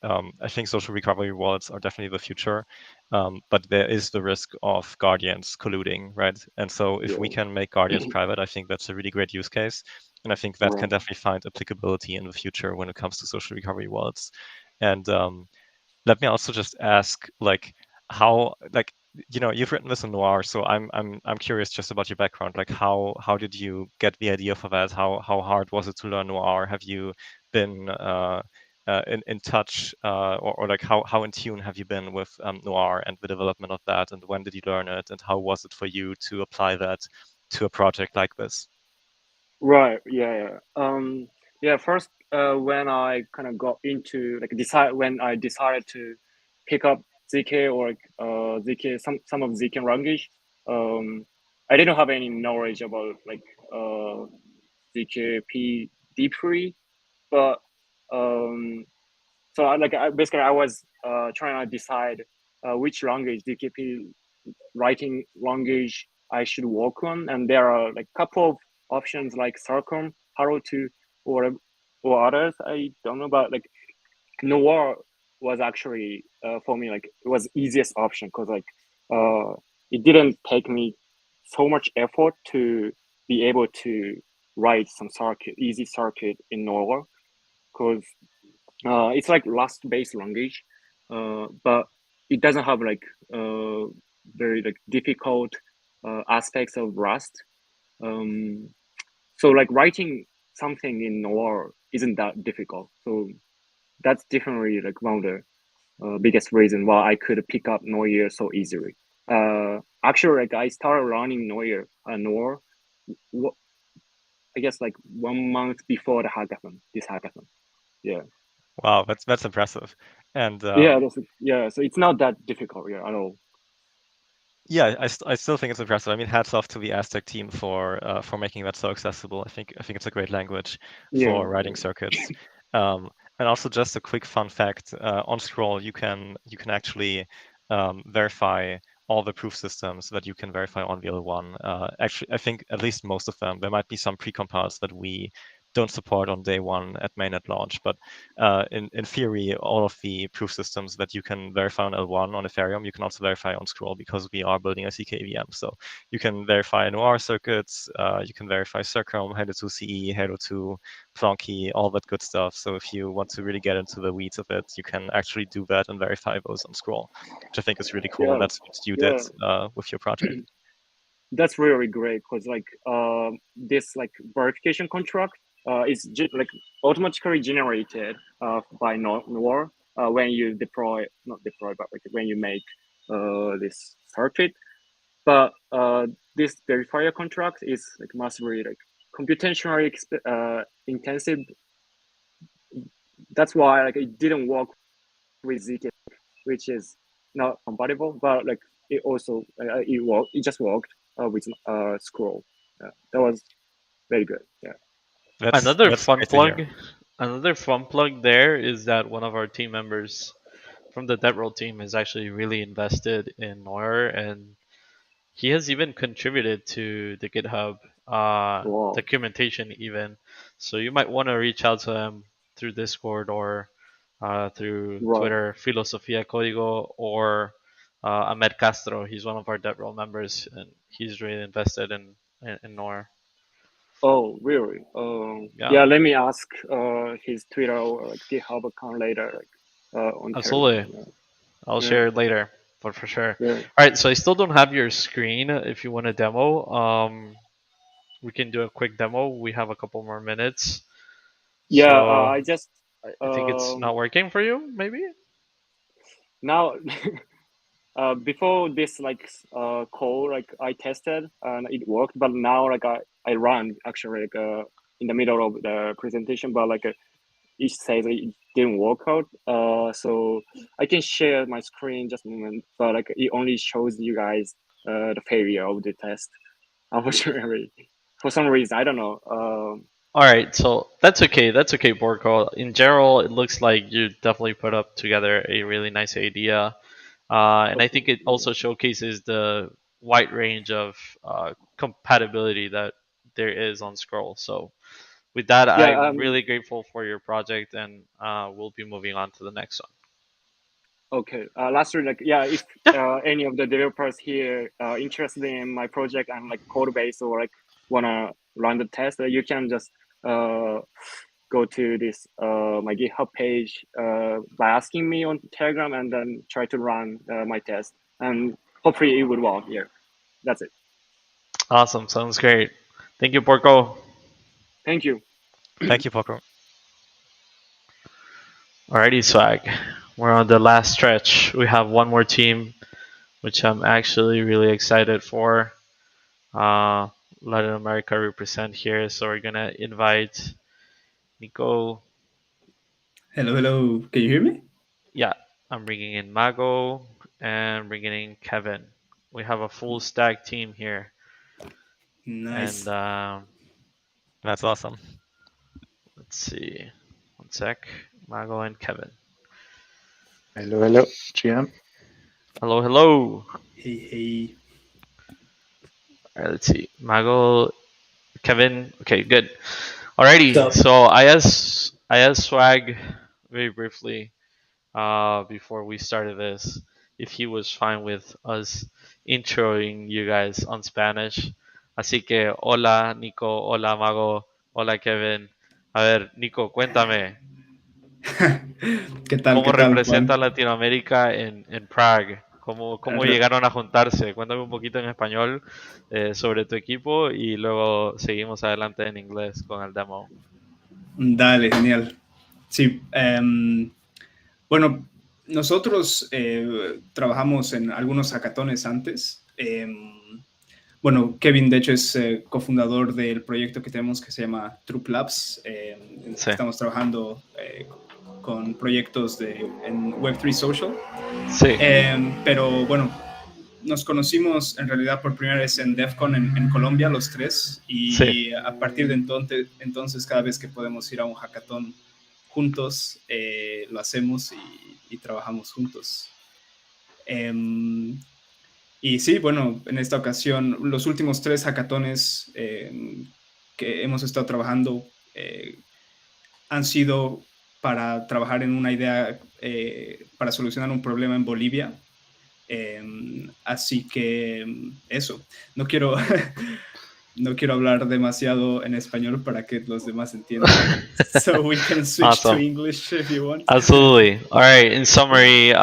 social recovery wallets are definitely the future, but there is the risk of guardians colluding, right? And so if we can make guardians private, I think that's a really great use case, and I think that can definitely find applicability in the future when it comes to social recovery wallets. And let me also just ask, how, you've written this in Noir, so I'm curious just about your background. How did you get the idea for that? How hard was it to learn Noir? Have you been in touch, or how in tune have you been with Noir and the development of that? And when did you learn it? And how was it for you to apply that to a project like this? Right. Yeah. First, when I kind of got into when I decided to pick up ZK or ZK some of ZK language, I didn't have any knowledge about ZKP deeply, but so basically I was trying to decide which language ZKP writing language I should work on, and there are like a couple of options like Circum, Haro2, or others. I don't know, but like Noir was actually for me like it was easiest option because it didn't take me so much effort to be able to write some easy circuit in Noir because it's like Rust-based language, but it doesn't have very difficult aspects of Rust. So like writing something in Noir isn't that difficult. So that's definitely like one of the biggest reason why I could pick up Noir so easily. Actually, like I started learning Noir, I guess like 1 month before this hackathon. Yeah. Wow, that's impressive. And Yeah, so it's not that difficult at all. yeah, I still think it's impressive. I mean, hats off to the Aztec team for making that so accessible. I think it's a great language for writing circuits. And also, just a quick fun fact: on Scroll, you can actually verify all the proof systems that you can verify on VL1. Actually, I think at least most of them. There might be some pre-compiles that we don't support on day one at mainnet launch, but in theory, all of the proof systems that you can verify on L1 on Ethereum, you can also verify on Scroll because we are building a CKVM. So you can verify Noir circuits, you can verify Circum, Halo 2 CE, Halo 2, Plonky, all that good stuff. So if you want to really get into the weeds of it, you can actually do that and verify those on Scroll, which I think is really cool. Yeah, And that's what you did with your project. That's really great because this like verification contract is automatically generated by Noir when you not deploy, but like when you make this circuit. But this verifier contract is like massively like computationally intensive. That's why like it didn't work with ZK, which is not compatible. But like it also it just worked with Scroll. Yeah, that was very good. Yeah. Another That's fun great to hear. plug. Another fun plug there is that one of our team members from the DevRel team is actually really invested in Noir, and he has even contributed to the GitHub Wow. documentation even. So you might want to reach out to him through Discord or through Right. Twitter, Filosofia Código, or Ahmed Castro. He's one of our DevRel members, and he's really invested in Noir. Oh, really? Yeah, Yeah. Let me ask his Twitter or like GitHub account later, on absolutely. Telegram. I'll Yeah. share it later, but for sure. Yeah. All right, so I still don't have your screen. If you want a demo, we can do a quick demo. We have a couple more minutes. Yeah. So I just I think it's not working for you, maybe? now. Before this call, like I tested and it worked, but now like I run actually in the middle of the presentation, but it says it didn't work out. So I can share my screen just a moment, but like it only shows you guys the failure of the test. Unfortunately, for some reason I don't know. All right, so that's okay. That's okay, Borko. In general, it looks like you definitely put up together a really nice idea. And I Okay. think it also showcases the wide range of compatibility that there is on Scroll. So with that, Yeah. I'm really grateful for your project, and we'll be moving on to the next one. Okay. Lastly, if Yeah. any of the developers here interested in my project and like code base or like wanna run the test, you can just go to this my GitHub page by asking me on Telegram and then try to run my test, and hopefully it would work. Yeah, that's it. Awesome. Sounds great. Thank you, Porco. Thank you. Thank you, Poco. Alrighty, Swag. We're on the last stretch. We have one more team, which I'm actually really excited for. Latin America represent here, so we're gonna invite Nico Hello, hello. Can you hear me? Yeah, I'm bringing in Mago and bringing in Kevin. We have a full stack team here. Nice. And That's awesome. let's see. One sec. Mago and Kevin. Hello, hello, GM. Hello, hello. Hey, hey. All right, let's see. Mago, Kevin. Okay, good. Alrighty. What's up? So I asked Swag very briefly before we started this if he was fine with us introing you guys on Spanish. Así que hola Nico, hola Mago, hola Kevin. A ver, Nico, cuéntame, ¿Qué tal? ¿cómo ¿Qué tal, representa Juan? Latinoamérica en Prague? ¿Cómo Re- llegaron a juntarse? Cuéntame un poquito en español sobre tu equipo y luego seguimos adelante en inglés con el demo. Dale, genial. Sí, bueno, nosotros trabajamos en algunos hackatones antes. Bueno, Kevin, de hecho, es cofundador del proyecto que tenemos que se llama Troop Labs. Sí, Estamos trabajando con proyectos en Web3 Social. sí, Pero bueno, nos conocimos en realidad por primera vez en DEFCON en Colombia, los tres, sí. y a partir de entonces cada vez que podemos ir a un hackathon juntos, lo hacemos y trabajamos juntos. Y sí, bueno, en esta ocasión, los últimos 3 hackatones que hemos estado trabajando han sido para trabajar en una idea para solucionar un problema en Bolivia. Así que eso, no quiero, no quiero hablar demasiado en español para que los demás entiendan. So we can switch to Awesome. English if you want. Absolutely. All right. In summary,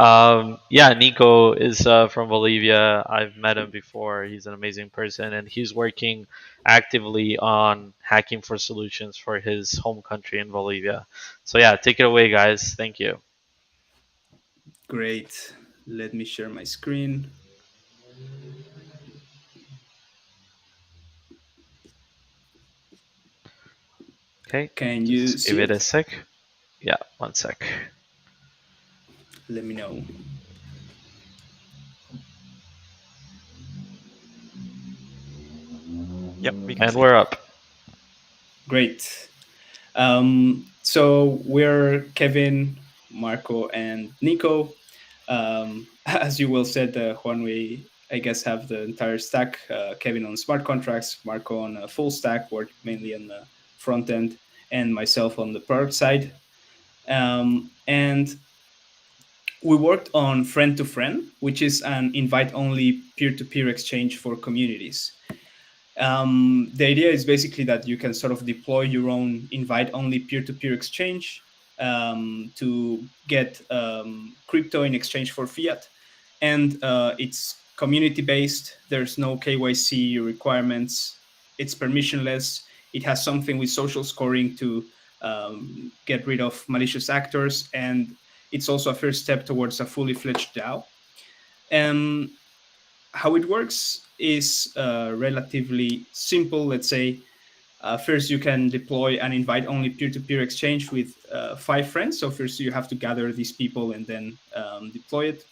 yeah, Nico is from Bolivia. I've met him before. He's an amazing person, and he's working actively on hacking for solutions for his home country in Bolivia. So yeah, take it away, guys. Thank you. Great. Let me share my screen. Okay. Can you Just see give it a it? sec. Yeah, one sec. Let me know. Yep, we can And see. we're up. Great. So we're Kevin, Marco, and Nico. As you well said, Juan, we I guess have the entire stack. Kevin on smart contracts, Marco on a full stack, work mainly on the front end, and myself on the product side. And we worked on friend to friend, which is an invite-only peer-to-peer exchange for communities. The idea is basically that you can sort of deploy your own invite-only peer-to-peer exchange to get crypto in exchange for fiat, and it's community-based. There's no KYC requirements. It's permissionless. It has something with social scoring to get rid of malicious actors, and it's also a first step towards a fully fledged DAO. How it works is relatively simple. Let's say first you can deploy an invite-only peer-to-peer exchange with 5 friends. So first you have to gather these people and then deploy it.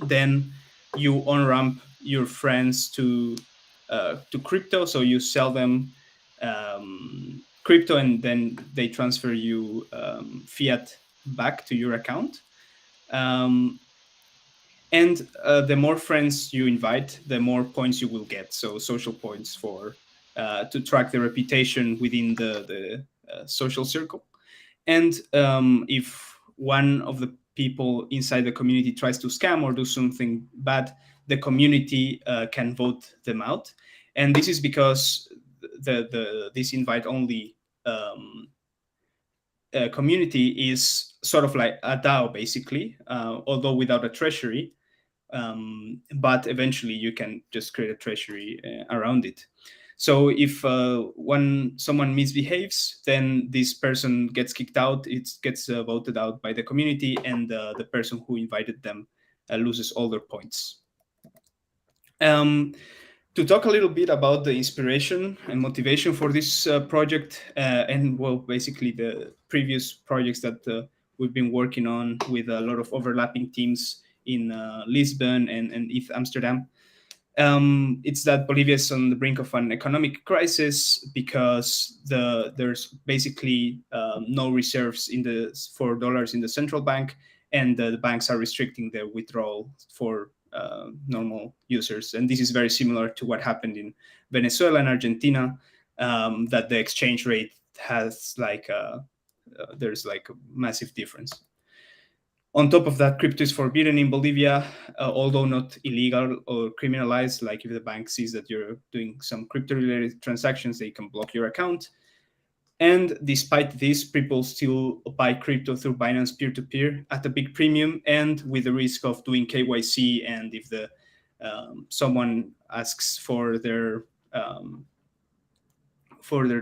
Then you on-ramp your friends to crypto. So you sell them crypto and then they transfer you fiat back to your account. And the more friends you invite, the more points you will get. So social points for to track the reputation within the social circle. And if one of the people inside the community tries to scam or do something bad, the community can vote them out. And this is because this invite only community is sort of like a DAO basically, although without a treasury. But eventually you can just create a treasury around it. So if someone misbehaves, then this person gets kicked out. It gets voted out by the community, and the person who invited them loses all their points. To talk a little bit about the inspiration and motivation for this project, and well, basically the previous projects that we've been working on with a lot of overlapping teams in Lisbon and ETH Amsterdam. It's that Bolivia is on the brink of an economic crisis because there's basically no reserves for dollars in the central bank, and the banks are restricting the withdrawal for normal users. And this is very similar to what happened in Venezuela and Argentina, that the exchange rate has there's like a massive difference. On top of that, crypto is forbidden in Bolivia, although not illegal or criminalized. Like if the bank sees that you're doing some crypto-related transactions, they can block your account. And despite this, people still buy crypto through Binance peer-to-peer at a big premium and with the risk of doing KYC. And if someone asks for their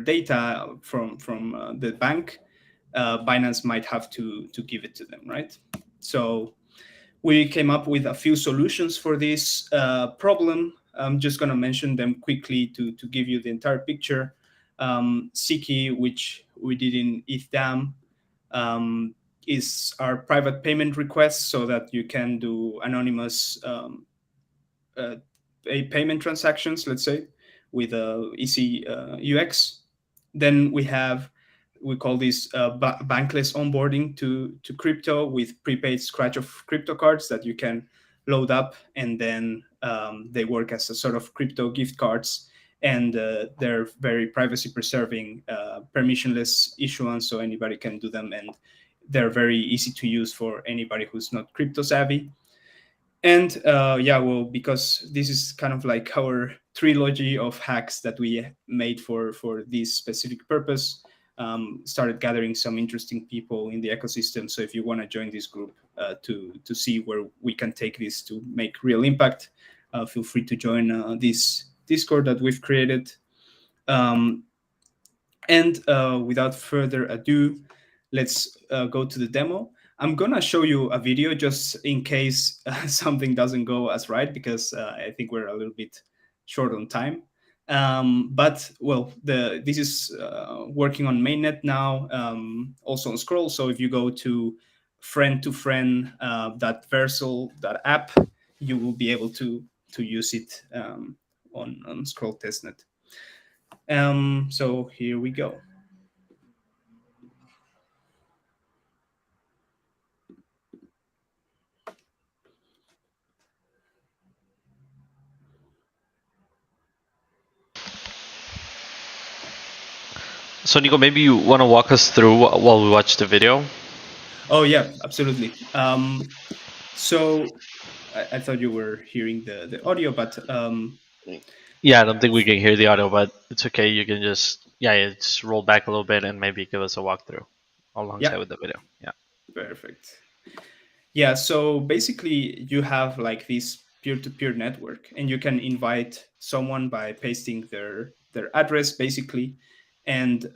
data from the bank, Binance might have to give it to them, right? So we came up with a few solutions for this problem. I'm just going to mention them quickly to give you the entire picture. Siki, which we did in ETHDAM, is our private payment request so that you can do anonymous payment transactions, let's say, with easy UX. Then we call this bankless onboarding to crypto with prepaid scratch of crypto cards that you can load up, and then they work as a sort of crypto gift cards, and they're very privacy preserving, permissionless issuance, so anybody can do them, and they're very easy to use for anybody who's not crypto savvy. And because this is kind of like our trilogy of hacks that we made for this specific purpose, started gathering some interesting people in the ecosystem. So if you want to join this group to see where we can take this to make real impact, feel free to join this Discord that we've created. And without further ado, let's go to the demo. I'm going to show you a video just in case something doesn't go as right, because I think we're a little bit short on time. But well, this is working on mainnet now, also on Scroll. So if you go to friend-to-friend.versal.app, you will be able to use it on Scroll testnet. So here we go. So Nico, maybe you want to walk us through while we watch the video? Oh yeah, absolutely. So I thought you were hearing the audio, but yeah, I don't think we can hear the audio, but it's okay. You can just just roll back a little bit and maybe give us a walkthrough alongside with the video. Yeah. Perfect. Yeah, so basically you have like this peer-to-peer network, and you can invite someone by pasting their address basically, and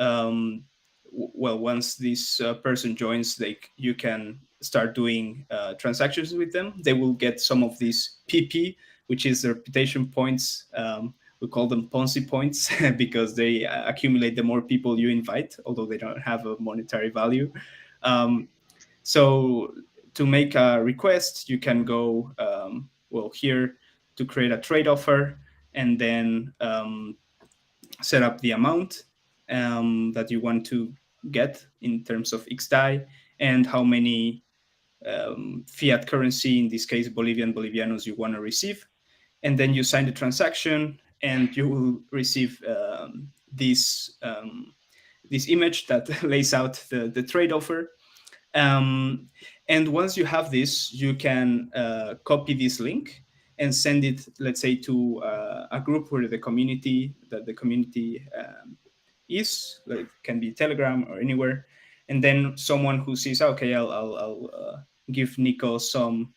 well, once this person joins, you can start doing transactions with them. They will get some of these PP, which is the reputation points. We call them Ponzi points because they accumulate the more people you invite, although they don't have a monetary value. So to make a request, you can go here to create a trade offer, and then set up the amount that you want to get in terms of XDAI and how many fiat currency, in this case Bolivianos, you want to receive. And then you sign the transaction, and you will receive this image that lays out the trade offer. And once you have this, you can copy this link and send it, let's say, to a group where the community is. Like, it can be Telegram or anywhere. And then someone who sees, okay, I'll give Nico some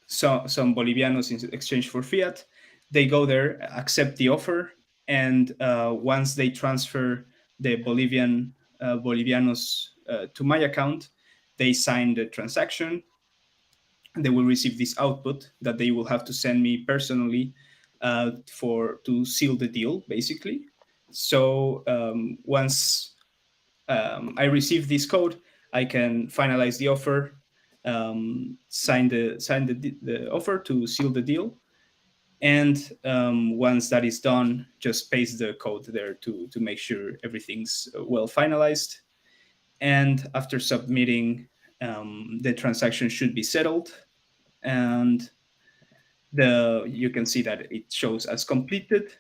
Bolivianos in exchange for fiat. They go there, accept the offer, and once they transfer the Bolivianos to my account, they sign the transaction, they will receive this output that they will have to send me personally to seal the deal, basically. So once I receive this code, I can finalize the offer, sign the offer to seal the deal, and once that is done, just paste the code there to make sure everything's well finalized. And after submitting, the transaction should be settled, and you can see that it shows as completed,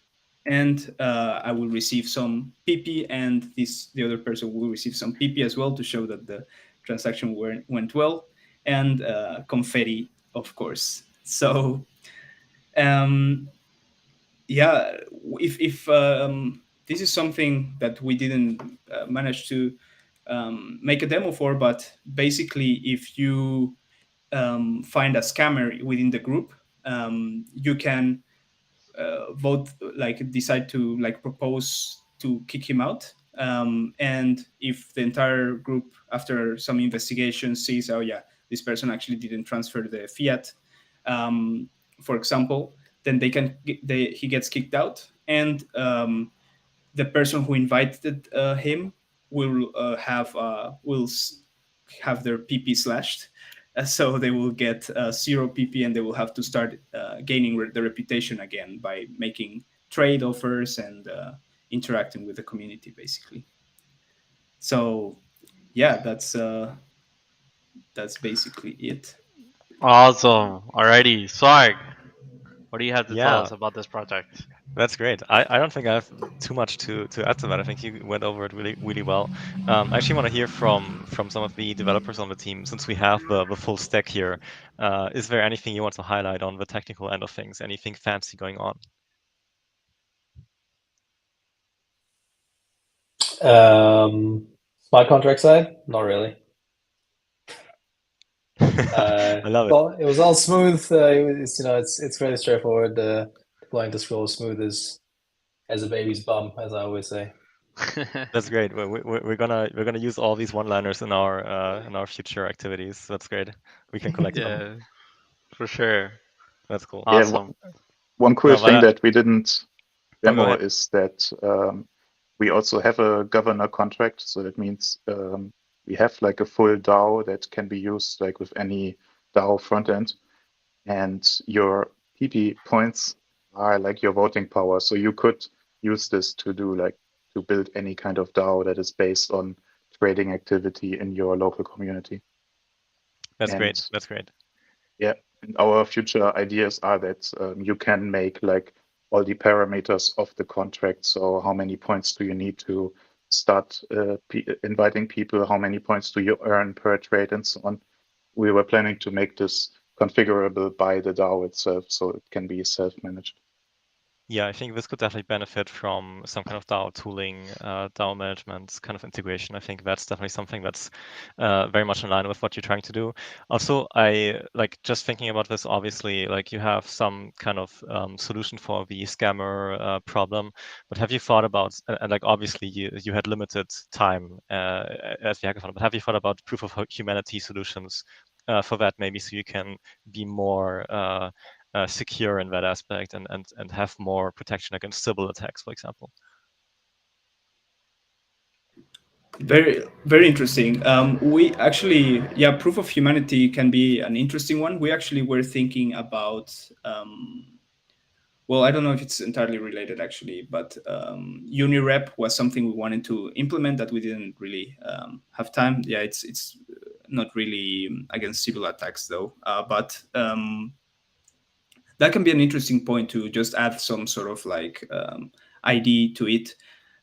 and I will receive some PP, and the other person will receive some PP as well to show that the transaction went well, and confetti, of course. So yeah, if this is something that we didn't manage to make a demo for, but basically if you find a scammer within the group, you can vote, like decide to like propose to kick him out. And if the entire group, after some investigation, sees, oh yeah, this person actually didn't transfer the fiat, for example, then he gets kicked out, and the person who invited him will have their PP slashed. So they will get 0 PP, and they will have to start gaining the reputation again by making trade offers and interacting with the community, basically. So yeah, that's basically it. Awesome. Alrighty, Swag. What do you have to tell Yeah. us about this project? That's great. I don't think I have too much to add to that. I think you went over it really well. I actually want to hear from some of the developers on the team, since we have the full stack here. Is there anything you want to highlight on the technical end of things? Anything fancy going on? Smart contract side, not really. I love it. Well, it was all smooth. It's really straightforward. Deploying the scroll smooth as a baby's bum, as I always say. That's great. We're gonna use all these one-liners in our future activities. That's great. We can collect them. Yeah, for sure. That's cool. Yeah, Awesome. one cool No, but thing that we didn't go demo ahead. is that we also have a governor contract. So that means we have like a full DAO that can be used like with any DAO front end, and your PP points are like your voting power. So you could use this to build any kind of DAO that is based on trading activity in your local community. That's great. And That's great. yeah, and our future ideas are that you can make like all the parameters of the contract. So how many points do you need to start inviting people? How many points do you earn per trade and so on? We were planning to make this configurable by the DAO itself, so it can be self-managed. Yeah, I think this could definitely benefit from some kind of DAO tooling, DAO management kind of integration. I think that's definitely something that's very much in line with what you're trying to do. Also, I like just thinking about this, obviously, like you have some kind of solution for the scammer problem, but have you thought about, and like obviously you had limited time as the hackathon, but have you thought about proof of humanity solutions for that maybe, so you can be more secure in that aspect and have more protection against civil attacks, for example? Very, very interesting. We actually, proof of humanity can be an interesting one. We actually were thinking about, well, I don't know if it's entirely related actually, but UniRep was something we wanted to implement that we didn't really have time. Yeah, it's not really against civil attacks though, but that can be an interesting point to just add some sort of like ID to it,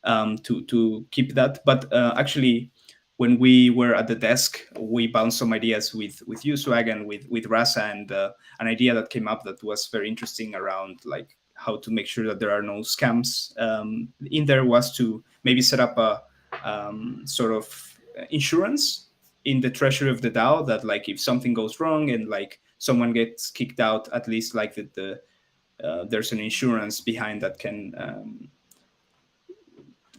to keep that. But actually, when we were at the desk, we bounced some ideas with Uswag and with Rasa, and an idea that came up that was very interesting around like how to make sure that there are no scams in there was to maybe set up a sort of insurance in the treasury of the DAO, that like if something goes wrong and like someone gets kicked out, at least like there's an insurance behind that can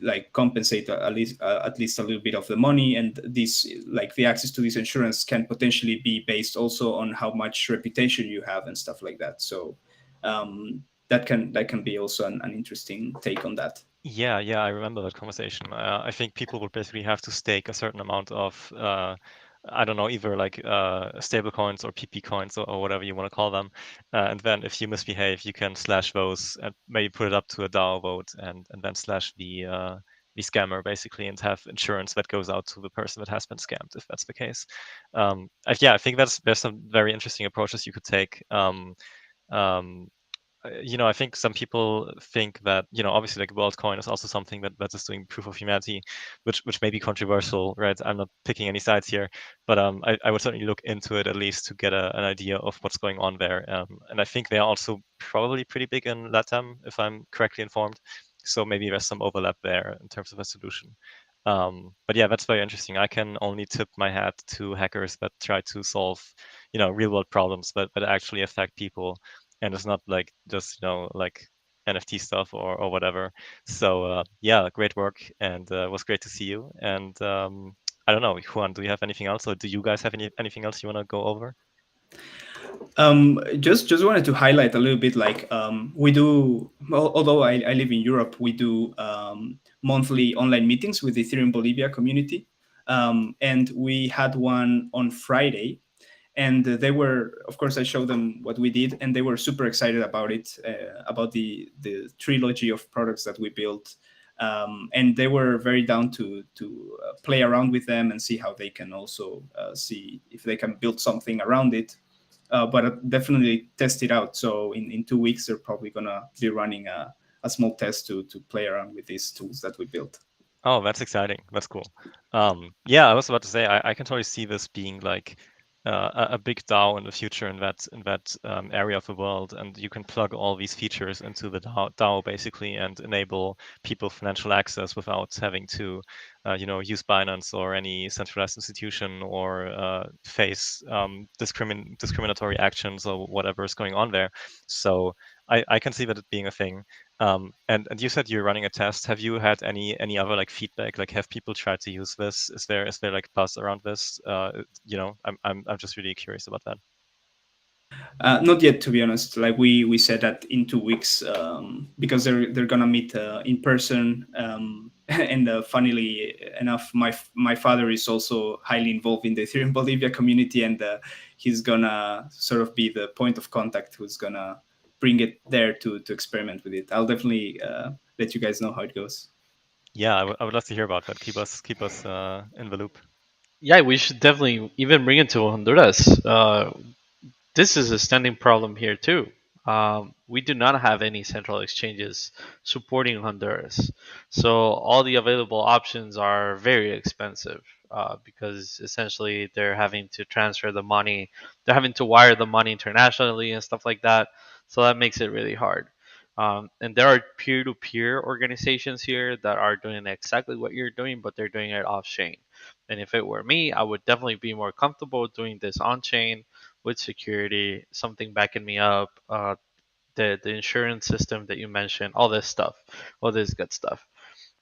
like compensate at least a little bit of the money, and this, like the access to this insurance can potentially be based also on how much reputation you have and stuff like that. So that can be also an interesting take on that. Yeah, I remember that conversation. I think people would basically have to stake a certain amount of, I don't know, either like stable coins or PP coins or whatever you want to call them. And then if you misbehave, you can slash those and maybe put it up to a DAO vote and then slash the scammer basically, and have insurance that goes out to the person that has been scammed if that's the case. I think there's some very interesting approaches you could take. Um, I think some people think that, obviously like WorldCoin is also something that is doing proof of humanity, which may be controversial, right? I'm not picking any sides here, but I would certainly look into it at least to get an idea of what's going on there. And I think they are also probably pretty big in LATAM, if I'm correctly informed. So maybe there's some overlap there in terms of a solution. But yeah, that's very interesting. I can only tip my hat to hackers that try to solve, real world problems that actually affect people, and it's not like just like NFT stuff or whatever. So yeah, great work, and it was great to see you. And I don't know, Juan, do you have anything else, or do you guys have anything else you want to go over? Just wanted to highlight a little bit, like we do, although I live in Europe, we do monthly online meetings with the Ethereum Bolivia community, and we had one on Friday, and they were, of course, I showed them what we did, and they were super excited about it, about the trilogy of products that we built, and they were very down to play around with them and see how they can also see if they can build something around it. But definitely test it out. So in 2 weeks, they're probably gonna be running a small test to play around with these tools that we built. Oh, that's exciting. That's cool. Yeah, I was about to say I can totally see this being like a big DAO in the future in that area of the world, and you can plug all these features into the DAO basically and enable people financial access without having to, use Binance or any centralized institution or face discriminatory actions or whatever is going on there. So I can see that it being a thing. And you said you're running a test. Have you had any other like feedback? Like, have people tried to use this? Is there like buzz around this? I'm just really curious about that. Not yet, to be honest. Like we said that in 2 weeks, because they're gonna meet in person. And funnily enough, my father is also highly involved in the Ethereum Bolivia community, and he's gonna sort of be the point of contact who's gonna bring it there to experiment with it. I'll definitely let you guys know how it goes. Yeah, I would love to hear about that. Keep us in the loop. Yeah, we should definitely even bring it to Honduras. This is a standing problem here too. We do not have any central exchanges supporting Honduras, so all the available options are very expensive because essentially they're having to transfer the money, they're having to wire the money internationally and stuff like that. So that makes it really hard. And there are peer-to-peer organizations here that are doing exactly what you're doing, but they're doing it off-chain. And if it were me, I would definitely be more comfortable doing this on-chain with security, something backing me up, the insurance system that you mentioned, all this stuff, all this good stuff.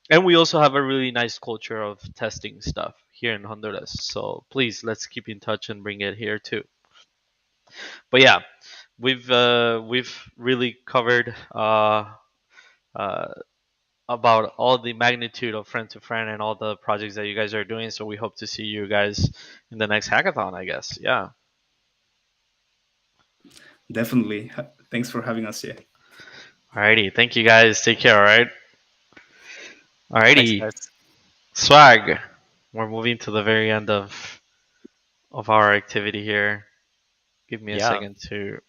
And we also have a really nice culture of testing stuff here in Honduras. So please, let's keep in touch and bring it here too. But yeah, we've really covered uh, about all the magnitude of friend to friend and all the projects that you guys are doing. So we hope to see you guys in the next hackathon, I guess. Yeah. Definitely. Thanks for having us here. Alrighty. Thank you guys. Take care. All right. Alrighty. Thanks, Swag. We're moving to the very end of our activity here. Give me a second to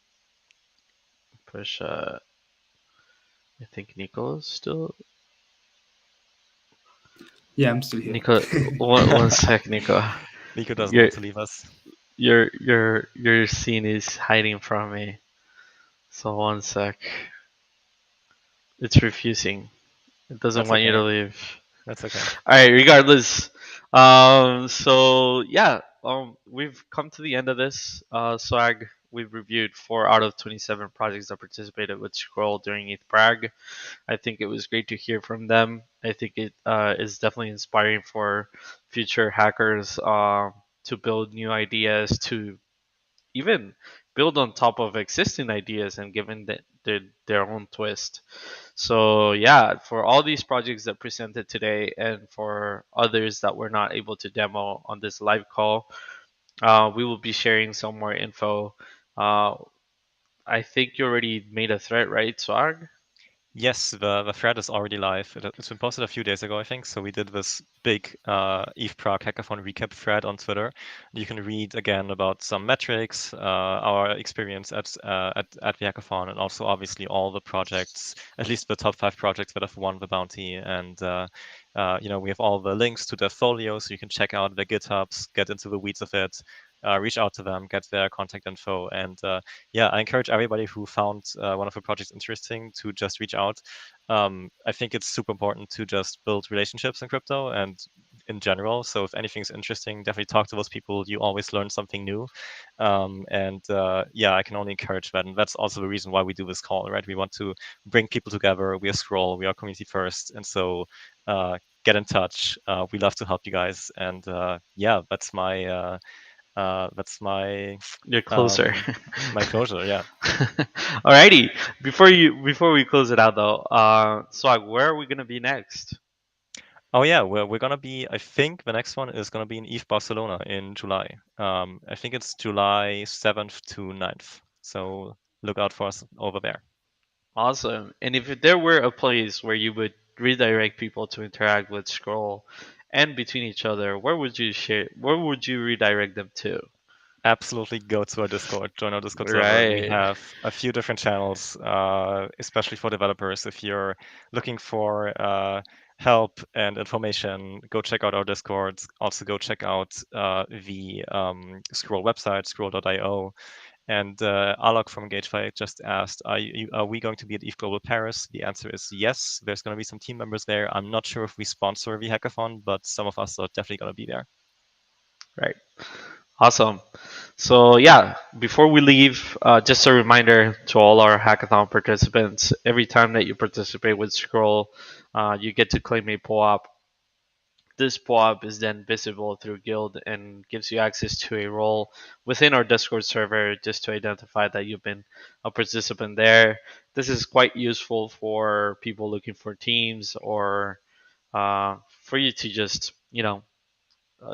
push. I think Nico's still. Yeah, I'm still here. Nico, one sec, Nico. Nico doesn't want to leave us. Your scene is hiding from me. So one sec. It's refusing. It doesn't want you to leave. That's okay. All right. Regardless. So yeah, we've come to the end of this swag. We've reviewed 4 out of 27 projects that participated with Scroll during ETHPrague. I think it was great to hear from them. I think it is definitely inspiring for future hackers to build new ideas, to even build on top of existing ideas and giving their own twist. So yeah, for all these projects that presented today and for others that were not able to demo on this live call, we will be sharing some more info. Uh, I think you already made a thread, right, Swag? Yes, the thread is already live. It's been posted a few days ago, I think. So we did this big ETHPrague Hackathon recap thread on Twitter. You can read again about some metrics, our experience at the hackathon, and also obviously all the projects, at least the top 5 projects that have won the bounty. And we have all the links to their folio, so you can check out their GitHubs, get into the weeds of it. Reach out to them, get their contact info, and I encourage everybody who found one of the projects interesting to just reach out. I think it's super important to just build relationships in crypto and in general. So if anything's interesting, definitely talk to those people. You always learn something new. I can only encourage that. And that's also the reason why we do this call, right? We want to bring people together. We are Scroll, we are community first. And so get in touch. We love to help you guys. And that's my Your closer. my closure, yeah. Alrighty. Before we close it out though, Swag, where are we gonna be next? Oh yeah, we're gonna be. I think the next one is gonna be in ETH Barcelona in July. I think it's July 7th to 9th. So look out for us over there. Awesome. And if there were a place where you would redirect people to interact with Scroll and between each other, where would you redirect them to? Absolutely go to our Discord, join our Discord server. We Right. have a few different channels, especially for developers. If you're looking for help and information, go check out our Discords. Also go check out the Scroll website, scroll.io. And Alok from GageFi just asked, are we going to be at ETH Global Paris? The answer is yes. There's going to be some team members there. I'm not sure if we sponsor the hackathon, but some of us are definitely going to be there. Right. Awesome. So yeah, before we leave, just a reminder to all our hackathon participants: every time that you participate with Scroll, you get to claim a POAP. This POAP is then visible through Guild and gives you access to a role within our Discord server just to identify that you've been a participant there. This is quite useful for people looking for teams or for you to just,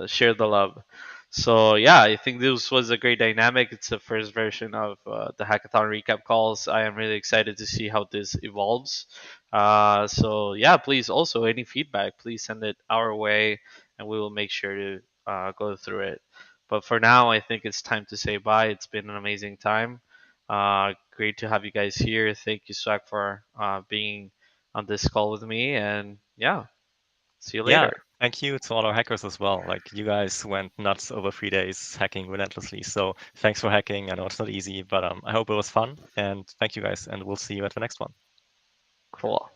share the love. So yeah, I think this was a great dynamic. It's the first version of the hackathon recap calls. I am really excited to see how this evolves. So yeah, please also any feedback, please send it our way, and we will make sure to go through it. But for now, I think it's time to say bye. It's been an amazing time. Great to have you guys here. Thank you, Swag, for being on this call with me. And yeah, see you later. Thank you to all our hackers as well. Like you guys went nuts over 3 days hacking relentlessly. So thanks for hacking. I know it's not easy, but I hope it was fun. And thank you guys, and we'll see you at the next one. Cool.